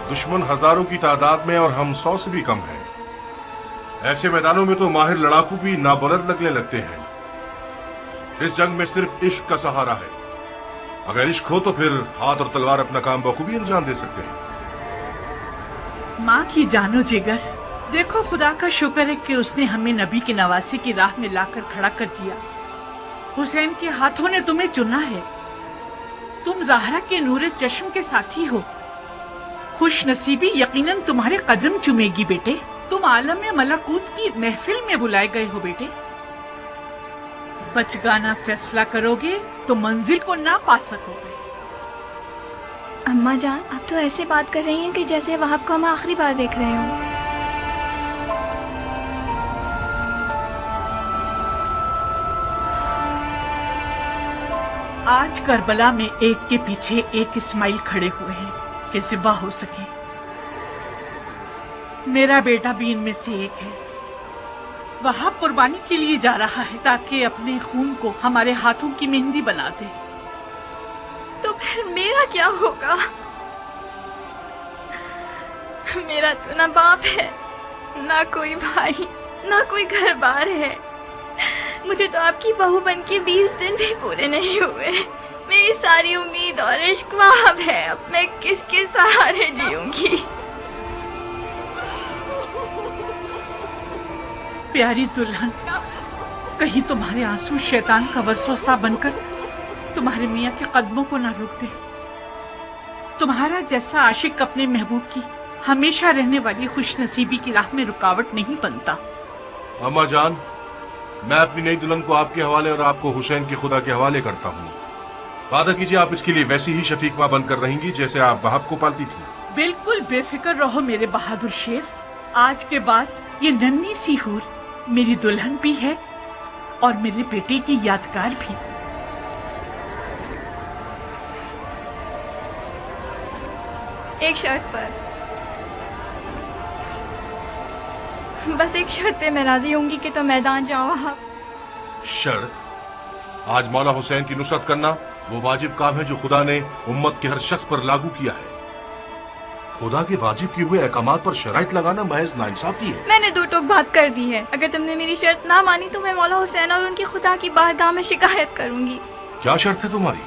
दुश्मन हजारों की तादाद में और हम 100 से भी कम हैं। ऐसे मैदानों में तो माहिर लड़ाकू भी नाबलद लगने लगते हैं। इस जंग में सिर्फ इश्क का सहारा है। अगर इश्क हो तो फिर हाथ और तलवार अपना काम बखूबी अंजाम दे सकते हैं। माँ की जानो जिगर, देखो खुदा का शुक्र है कि उसने हमें नबी की नवासी की राह में लाकर खड़ा कर दिया। हुसैन के हाथों ने तुम्हें चुना है। तुम ज़हरा के नूरे चश्म के साथी हो। खुश नसीबी यकीनन तुम्हारे कदम चुमेगी बेटे। तुम आलम मलकूत की महफिल में बुलाए गए हो बेटे। बचगाना फैसला करोगे तो मंजिल को ना पा सकोगे। अम्मा जान, आप तो ऐसे बात कर रही हैं कि जैसे वहाब को हम आखिरी बार देख रहे हों। आज करबला में एक के पीछे एक इस्माइल खड़े हुए हैं कि ज़िबा हो सके। मेरा बेटा भी इनमें से एक है। वहाब कुर्बानी के लिए जा रहा है ताकि अपने खून को हमारे हाथों की मेहंदी बना दे। तो फिर मेरा क्या होगा? मेरा तो ना बाप है, ना कोई भाई, ना कोई घर बार है। मुझे तो आपकी बहू बन के 20 दिन भी पूरे नहीं हुए। मेरी सारी उम्मीद और इश्क वहाब है। अब मैं किसके सहारे जीऊंगी? प्यारी दुल्हन, कहीं तुम्हारे आंसू शैतान का वसवसा बनकर तुम्हारे मियाँ के कदमों को ना रोक दे। तुम्हारा जैसा आशिक अपने महबूब की हमेशा रहने वाली खुशनसीबी की राह में रुकावट नहीं बनता। अम्मा जान, मैं अपनी नई दुल्हन को आपके हवाले और आपको हुसैन के खुदा के हवाले करता हूँ। वादा कीजिए आप इसके लिए वैसी ही शफीक माँ बनकर रहेंगी जैसे आप वहाब को पालती थी। बिल्कुल बेफिक्र रहो मेरे बहादुर शेर। आज के बाद ये नन्ही सी हूर मेरी दुल्हन भी है और मेरे बेटे की यादगार भी। एक शर्त पर, बस एक शर्त पे मैं राजी होंगी कि तो मैदान जाओ आप। शर्त? आज मौला हुसैन की नुसरत करना वो वाजिब काम है जो खुदा ने उम्मत के हर शख्स पर लागू किया है। खुदा के वाजिब किए हुए अहकामात पर शराइत लगाना महज नाइंसाफी है। मैंने दो टोक बात कर दी है। अगर तुमने मेरी शर्त ना मानी तो मैं मौला हुसैन और उनकी खुदा की बारगाह में शिकायत करूंगी। क्या शर्त है तुम्हारी?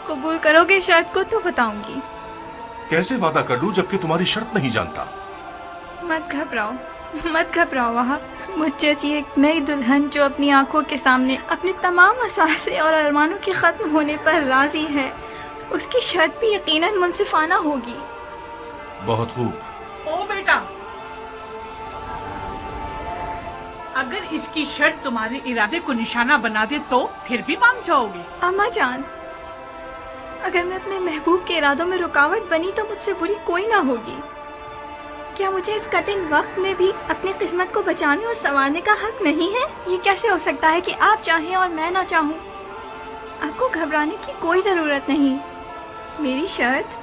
कबूल करोगे शर्त को तो बताऊंगी। कैसे वादा कर लूं जबकि तुम्हारी शर्त नहीं जानता? मत घबराओ, मत घबराओ वहाब। मुझ जैसी एक नई दुल्हन जो अपनी आंखों के सामने अपने तमाम असासे और अरमानों के खत्म होने पर राजी है, उसकी शर्त भी यकीनन मुनसिफाना होगी। बहुत खूब। ओ बेटा, अगर इसकी शर्त तुम्हारे इरादे को निशाना बना दे तो फिर भी मान जाओगे? अम्मा जान, अगर मैं अपने महबूब के इरादों में रुकावट बनी तो मुझसे बुरी कोई ना होगी। क्या मुझे इस कठिन वक्त में भी अपनी किस्मत को बचाने और संवारने का हक नहीं है? ये कैसे हो सकता है कि आप चाहें और मैं ना चाहूँ? आपको घबराने की कोई जरूरत नहीं। मेरी शर्त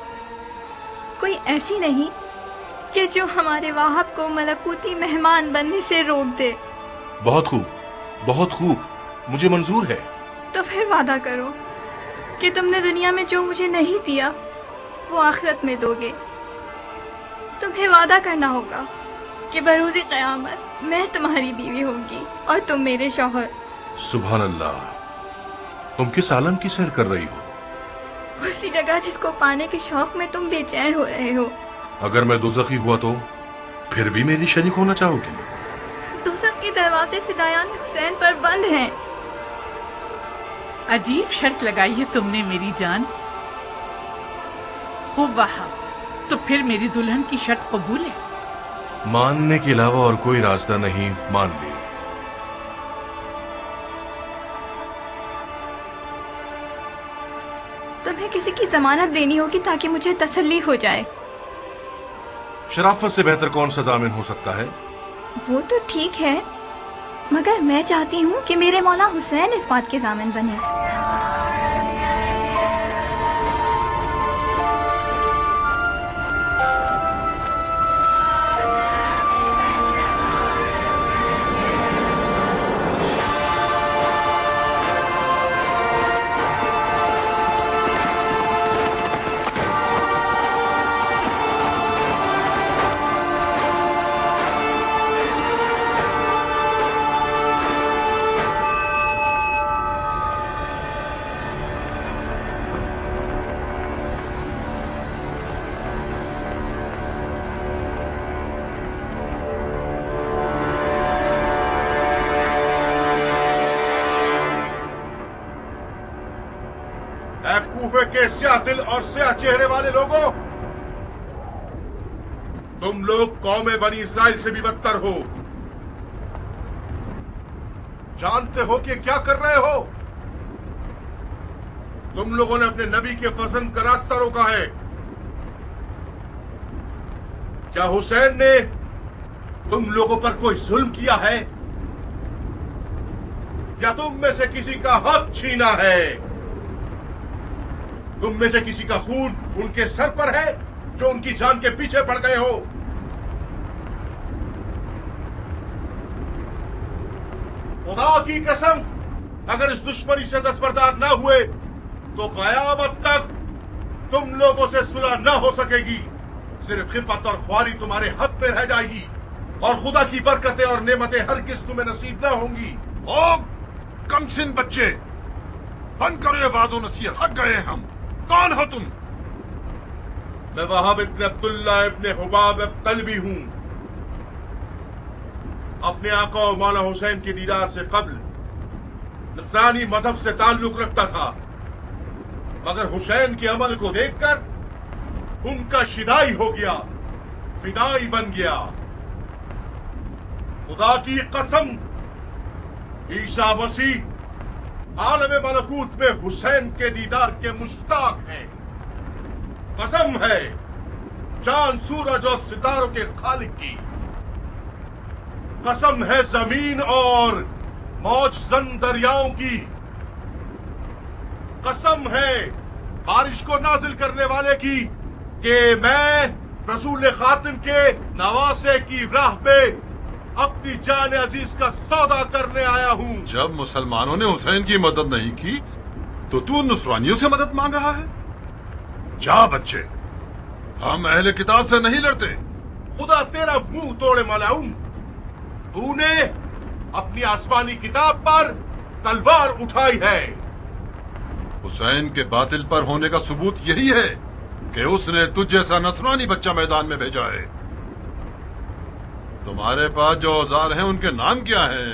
कोई ऐसी नहीं कि जो हमारे वाहब को मलकूती मेहमान बनने से रोक दे। बहुत खूब, बहुत खूब, मुझे मंजूर है। तो फिर वादा करो कि तुमने दुनिया में जो मुझे नहीं दिया वो आखिरत में दोगे। तुम्हें वादा करना होगा कि बरोज़े क़यामत मैं तुम्हारी बीवी होंगी और तुम मेरे शौहर। सुभान अल्लाह, तुम किस आलम की सैर कर रही हो? उसी जगह जिसको पाने के शौक में तुम बेचैन हो रहे हो। अगर मैं दोज़खी हुआ तो फिर भी मेरी शरीक होना चाहोगी? दोज़ख के दरवाजे फिदायान हुसैन पर बंद हैं। अजीब शर्त लगाई है तुमने मेरी जान। खूब वहाब, तो फिर मेरी दुल्हन की शर्त कबूल है? मानने के अलावा और कोई रास्ता नहीं, मान ली। तुम्हें किसी की जमानत देनी होगी ताकि मुझे तसल्ली हो जाए। शराफत से बेहतर कौन सा जामिन हो सकता है? वो तो ठीक है, मगर मैं चाहती हूँ कि मेरे मौला हुसैन इस बात के जामिन बने। कूफे के स्याह दिल और स्याह चेहरे वाले लोगों, तुम लोग कौम बनी इसराइल से भी बदतर हो। जानते हो कि क्या कर रहे हो? तुम लोगों ने अपने नबी के फजन का रास्ता रोका है। क्या हुसैन ने तुम लोगों पर कोई जुल्म किया है या तुम में से किसी का हक छीना है? तुम में से किसी का खून उनके सर पर है जो उनकी जान के पीछे पड़ गए हो? खुदा की कसम, अगर इस दुश्मनी से दस्तबरदार न हुए तो कयामत तक तुम लोगों से सुलह न हो सकेगी। सिर्फ खिफत और ख्वारी तुम्हारे हक पे रह जाएगी और खुदा की बरकतें और नेमतें हरगिज़ तुम्हें नसीब न होंगी। ओ कमसिन बच्चे, बंद करो ये वाज़ो नसीहत, थक गए हैं हम। कौन हो तुम? मैं वहाब इब्न अब्दुल्ला इब्न हुबाब कल्बी हूं। अपने आका और मौला हुसैन के दीदार से कब्ल नसरानी मजहब से ताल्लुक रखता था, मगर हुसैन के अमल को देखकर उनका शिदाई हो गया, फिदाई बन गया। खुदा की कसम, ईसा मसीह आलम मलकूत में हुसैन के दीदार के मुश्ताक हैं। कसम है चांद सूरज और सितारों के खालिक की। कसम है जमीन और मौजजन दरियाओं की। कसम है बारिश को नाजिल करने वाले की कि मैं रसूल खातिम के नवासे की राह पे अपनी जान अजीज का सौदा करने आया हूँ। जब मुसलमानों ने हुसैन की मदद नहीं की तो तू नुसरानियों से मदद मांग रहा है? जा बच्चे, हम अहले किताब से नहीं लड़ते। खुदा तेरा मुंह तोड़े मलाऊं, तूने अपनी आसमानी किताब पर तलवार उठाई है। हुसैन के बातिल पर होने का सबूत यही है कि उसने तुझ जैसा नसरानी बच्चा मैदान में भेजा है। तुम्हारे पास जो औजार हैं उनके नाम क्या हैं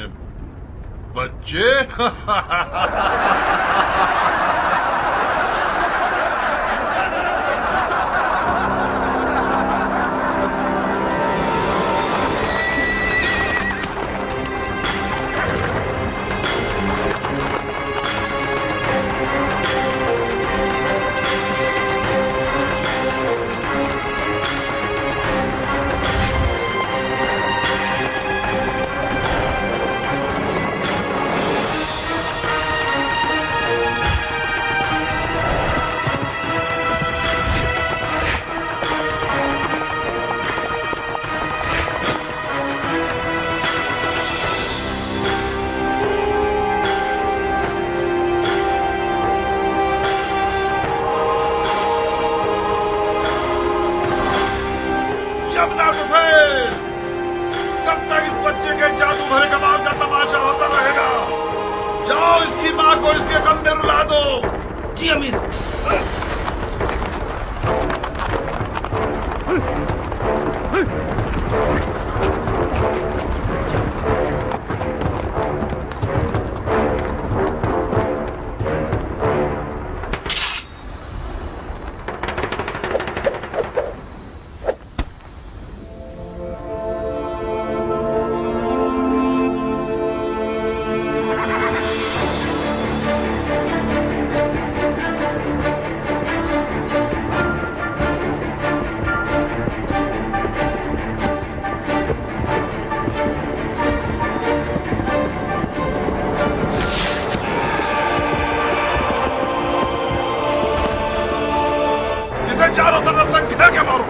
बच्चे? चारों तरफ से घेर के मारो।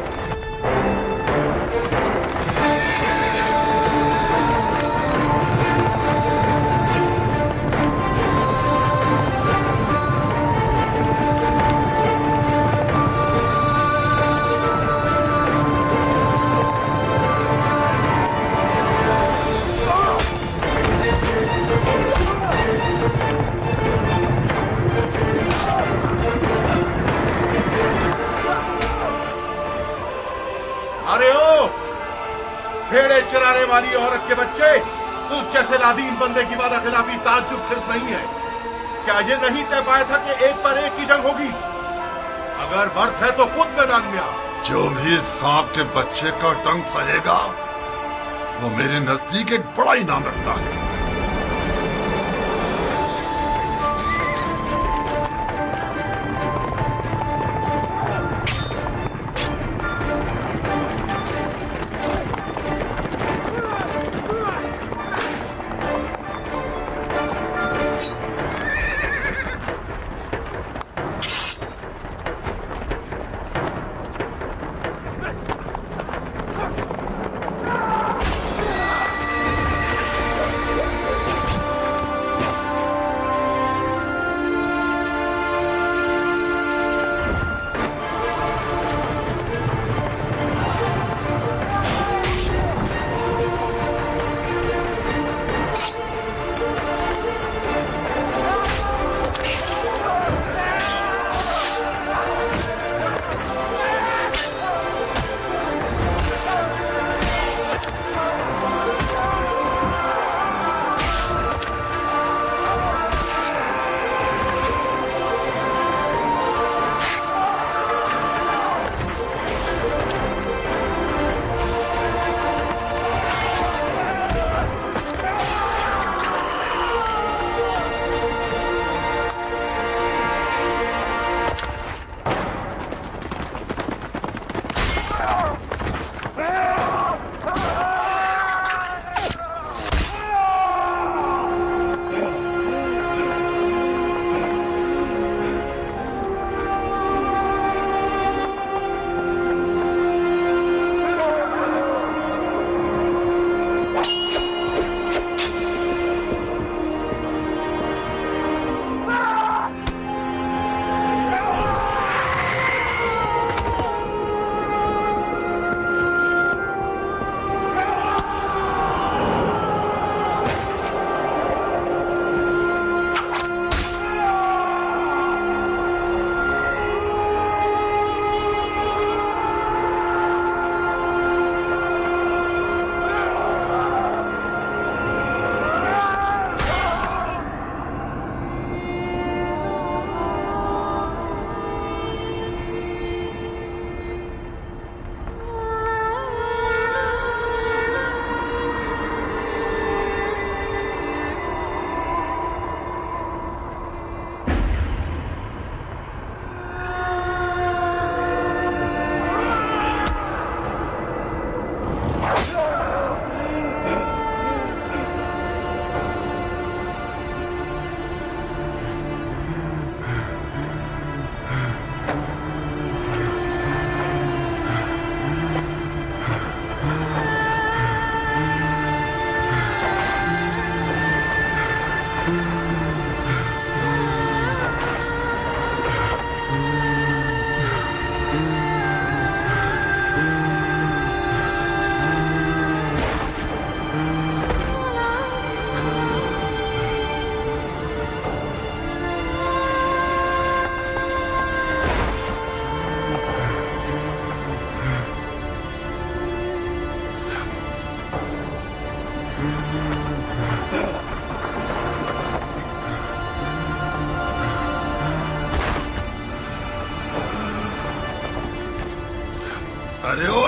भेड़े चराने वाली औरत के बच्चे, तू जैसे लादीन बंदे की वादा खिलाफी ताज्जुब खिस नहीं है। क्या ये नहीं तय पाया था कि एक पर एक की जंग होगी? अगर बर्थ है तो खुद मैदान में आ। जो भी सांप के बच्चे का डंक सहेगा वो मेरे नजदीक एक बड़ा इनाम रखता है।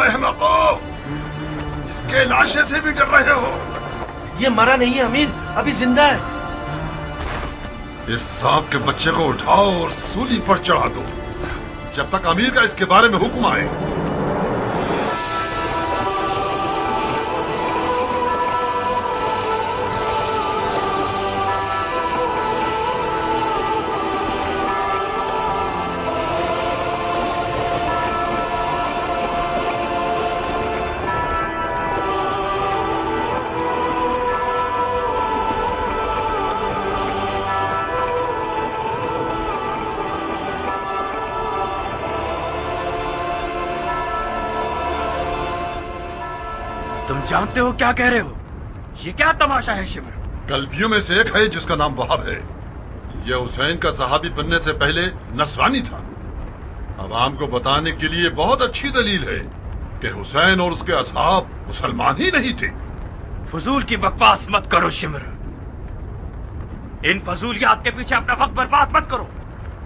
अहमको, इसके लाशे से भी डर रहे हो? ये मरा नहीं है अमीर, अभी जिंदा है। इस सांप के बच्चे को उठाओ और सूली पर चढ़ा दो, जब तक अमीर का इसके बारे में हुक्म आए। तुम जानते हो क्या कह रहे हो? ये क्या तमाशा है शिमर? कल्बियों में से एक है जिसका नाम वहाब है। यह हुसैन का सहाबी बनने से पहले नसरानी था। अवाम को बताने के लिए बहुत अच्छी दलील है कि हुसैन और उसके असहाब मुसलमान ही नहीं थे। फजूल की बकवास मत करो शिमर। इन फजूलियात के पीछे अपना वक्त बर्बाद मत करो।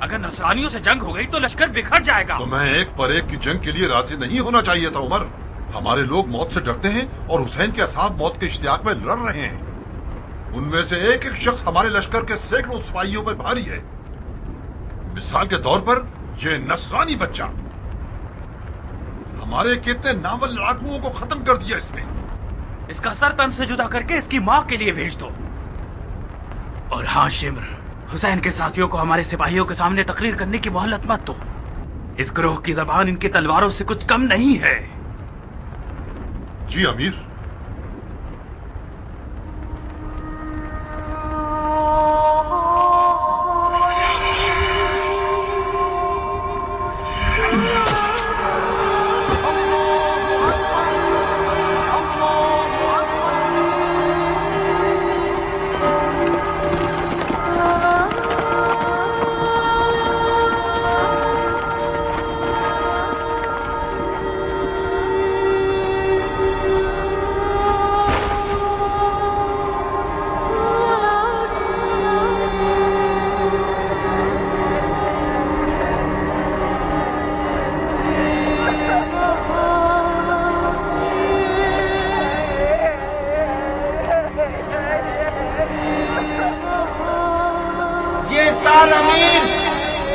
अगर नसरानियों से जंग हो गई तो लश्कर बिखर जाएगा। तो मैं एक पर एक की जंग के लिए राजी नहीं होना चाहिए था उमर। हमारे लोग मौत से डरते हैं और हुसैन के असहाब मौत के इश्तियाक में लड़ रहे हैं। उनमें से एक एक शख्स हमारे लश्कर के सैकड़ों सिपाहियों पर भारी है। मिसाल के तौर पर यह नसरानी बच्चा हमारे कितने नावल लड़ाकुओं को खत्म कर दिया इसने। इसका सर तन से जुदा करके इसकी माँ के लिए भेज दो। और हाँ शिमर, हुसैन के साथियों को हमारे सिपाहियों के सामने तकरीर करने की मोहलत मत दो। इस ग्रोह की जबान इनकी तलवारों से कुछ कम नहीं है। जी अमीर।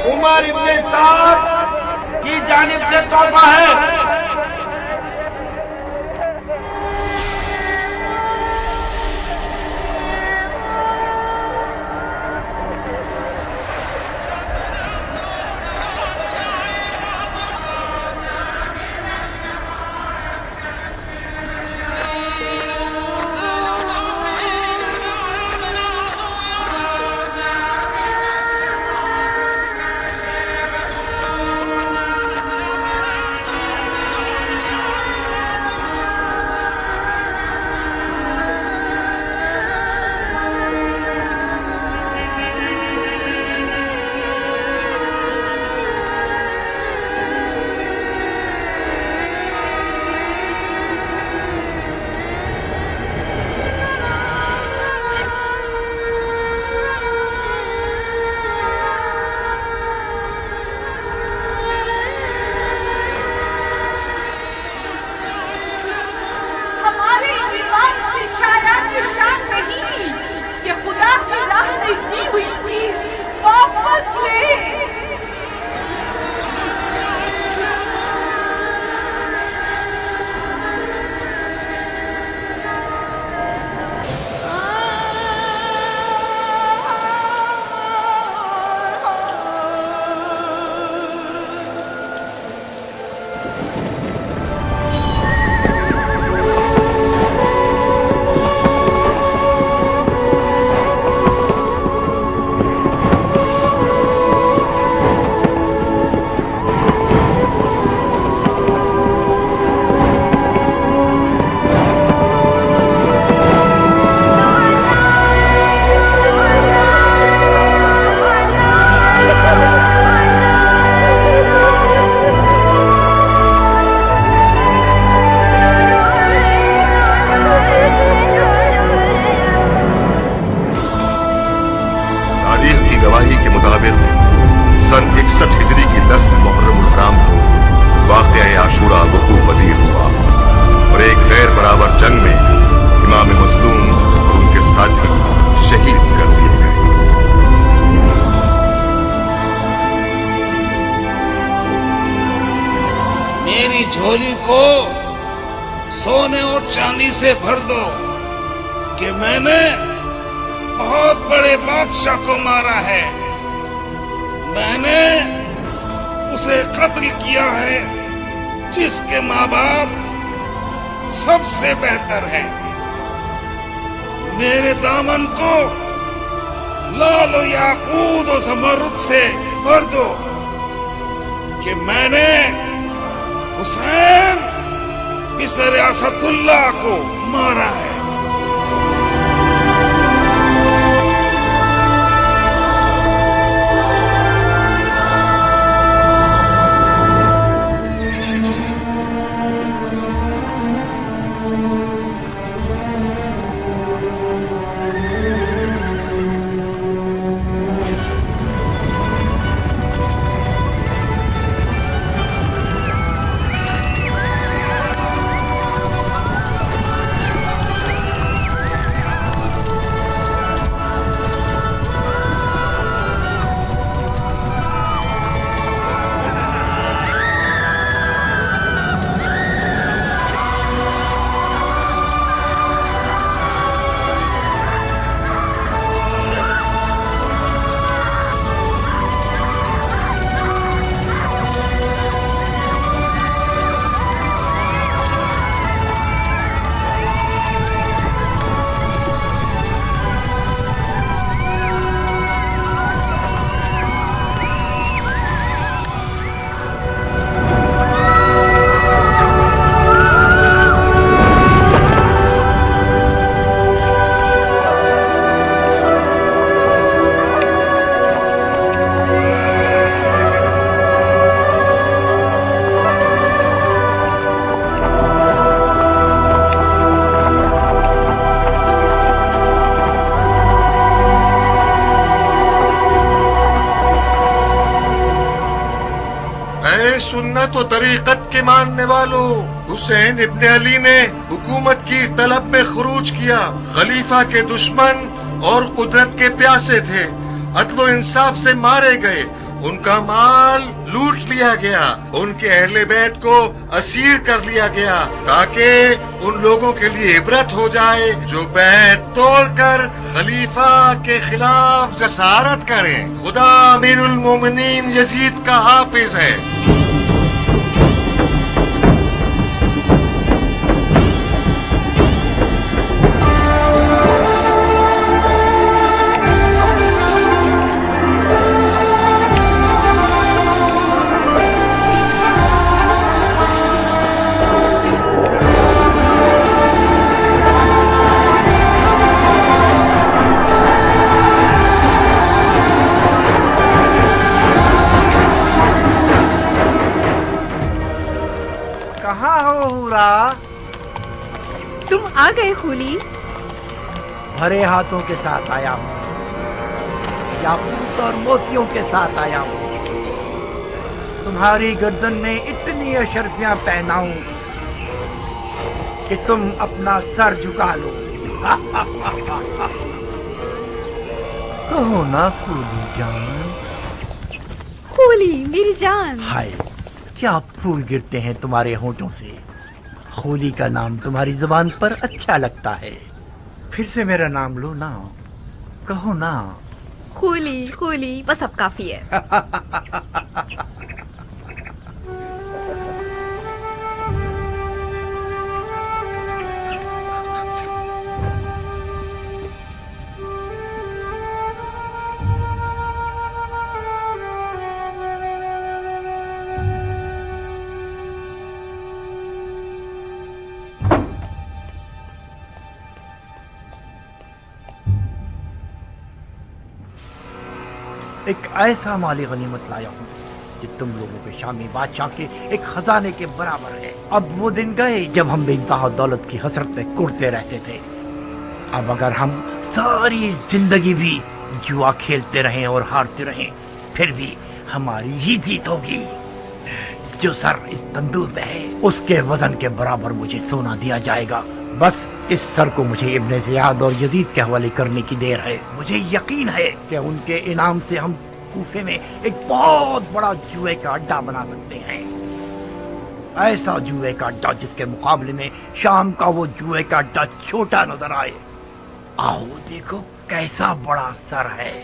उमर इब्ने साद की जानिब से तोहफा है। सन 61 हिजरी की 10 मुहर्रम उल हराम को वाक़या आशूरा वक़ू पजीर हुआ और एक गैर बराबर जंग में इमाम मज़लूम और उनके साथी शहीद कर दिए गए। मेरी झोली को सोने और चांदी से भर दो कि मैंने बहुत बड़े बादशाह को मारा है। मैंने उसे कत्ल किया है जिसके माँ बाप सबसे बेहतर हैं। मेरे दामन को लाल और याकूत और ज़मरुद से भर दो कि मैंने हुसैन बिसर असदुल्लाह को मारा है। सुन्नत और तरीक़त के मानने वालों, हुसैन इब्न अली ने हुकूमत की तलब में खुरूज किया। खलीफा के दुश्मन और कुदरत के प्यासे थे, अदल इंसाफ से मारे गए, उनका माल लूट लिया गया, उनके अहले बैत को असीर कर लिया गया ताकि उन लोगों के लिए इबरत हो जाए जो बैत तोड़कर खलीफा के खिलाफ जसारत करें। खुदा अमीरुल मोमिनीन यजीद का हाफिज है। तुम आ गए खूली? भरे हाथों के साथ आया हूँ, याकूत और मोतियों के साथ आया हूँ। तुम्हारी गर्दन में इतनी अशरफियां पहनाऊं कि तुम अपना सर झुका लो। कहो ना खूली जान। खूली मेरी जान। हाय, क्या फूल गिरते हैं तुम्हारे होठों से। खूली का नाम तुम्हारी जुबान पर अच्छा लगता है। फिर से मेरा नाम लो ना, कहो ना। खूली खूली बस अब काफी है। एक ऐसा माली गनीमत लाया हूँ कि तुम लोगों के शामी बादशाह के एक खजाने के बराबर है। अब वो दिन गए जब हम बेइंतहा दौलत की हसरत में कुड़ते रहते थे। अब अगर हम सारी जिंदगी भी जुआ खेलते रहें और हारते रहें, फिर भी हमारी ही जीत होगी। जो सर इस तंदूर में है उसके वजन के बराबर मुझे सोना दिया जाएगा। बस इस सर को मुझे इब्ने ज़ियाद और यजीद के हवाले करने की देर है। मुझे यकीन है कि उनके इनाम से हम कूफे में एक बहुत बड़ा जुए का अड्डा बना सकते हैं। ऐसा जुए का अड्डा जिसके मुकाबले में शाम का वो जुए का अड्डा छोटा नजर आए। आओ देखो कैसा बड़ा सर है।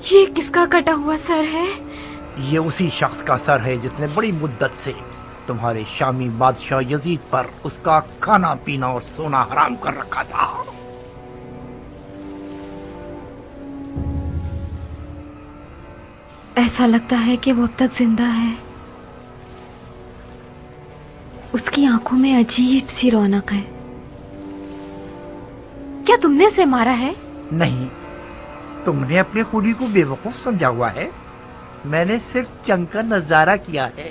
ये किसका कटा हुआ सर है? ये उसी शख्स का सर है जिसने बड़ी मुद्दत से तुम्हारे शामी बादशाह यजीद पर उसका खाना पीना और सोना हराम कर रखा था। ऐसा लगता है कि वो अब तक जिंदा है। उसकी आंखों में अजीब सी रौनक है। क्या तुमने उसे मारा है? नहीं, तुमने अपने खूनी को बेवकूफ समझा हुआ है। मैंने सिर्फ जंग का नजारा किया है।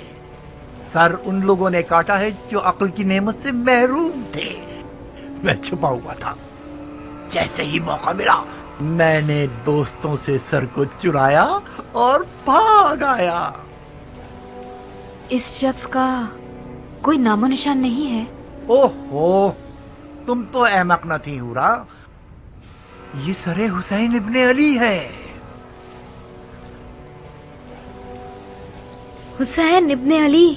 सर उन लोगों ने काटा है जो अक्ल की नेमत से महरूम थे। मैं छुपा हुआ था। जैसे ही मौका मिला मैंने दोस्तों से सर को चुराया और भाग आया। इस शख्स का कोई नामो निशान नहीं है? ओहो, तुम तो अहमक न थी हुरा। ये सरे हुसैन इब्ने अली है। हुसैन इब्ने अली,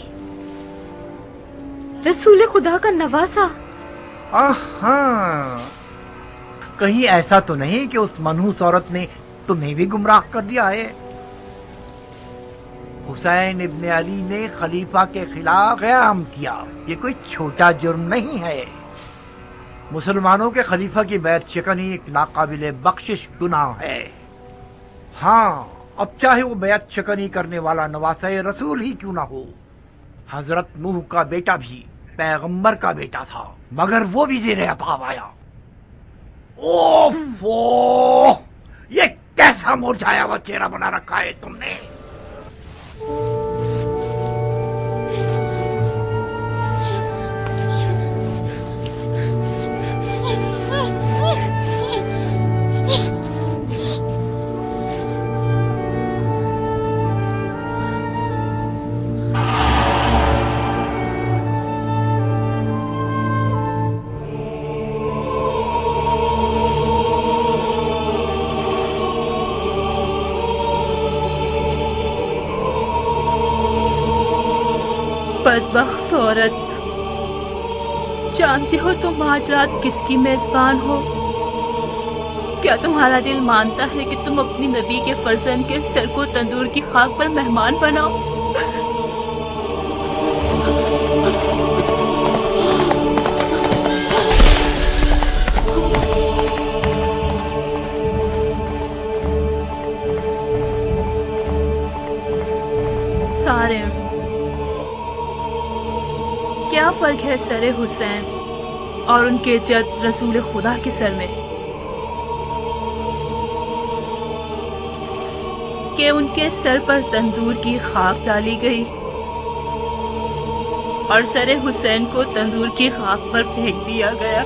रसूल खुदा का नवासा। हाँ, कहीं ऐसा तो नहीं कि उस मनहूस औरत ने तुम्हें भी गुमराह कर दिया है? हुसैन इब्ने अली ने खलीफा के खिलाफ क़याम किया। ये कोई छोटा जुर्म नहीं है। मुसलमानों के खलीफा की बैत शिकनी एक नाकाबिले बख्शिश गुनाह है। हाँ, अब चाहे वो बैत शिकनी करने वाला नवासे रसूल ही क्यों ना हो। हजरत नूह का बेटा भी पैगंबर का बेटा था, मगर वो भी ज़ेरे अताब आया। ओफो, ये कैसा मुरझाया हुआ चेहरा बना रखा है तुमने। बदबख्त औरत, जानती हो तुम आज रात किसकी मेजबान हो? क्या तुम्हारा दिल मानता है कि तुम अपनी नबी के फर्जंद के सर को तंदूर की खाक पर मेहमान बनाओ? सारे क्या फर्क है सरे हुसैन और उनके जद रसूल खुदा के सर में कि उनके सर पर तंदूर की खाक डाली गई और सरे हुसैन को तंदूर की खाक पर फेंक दिया गया।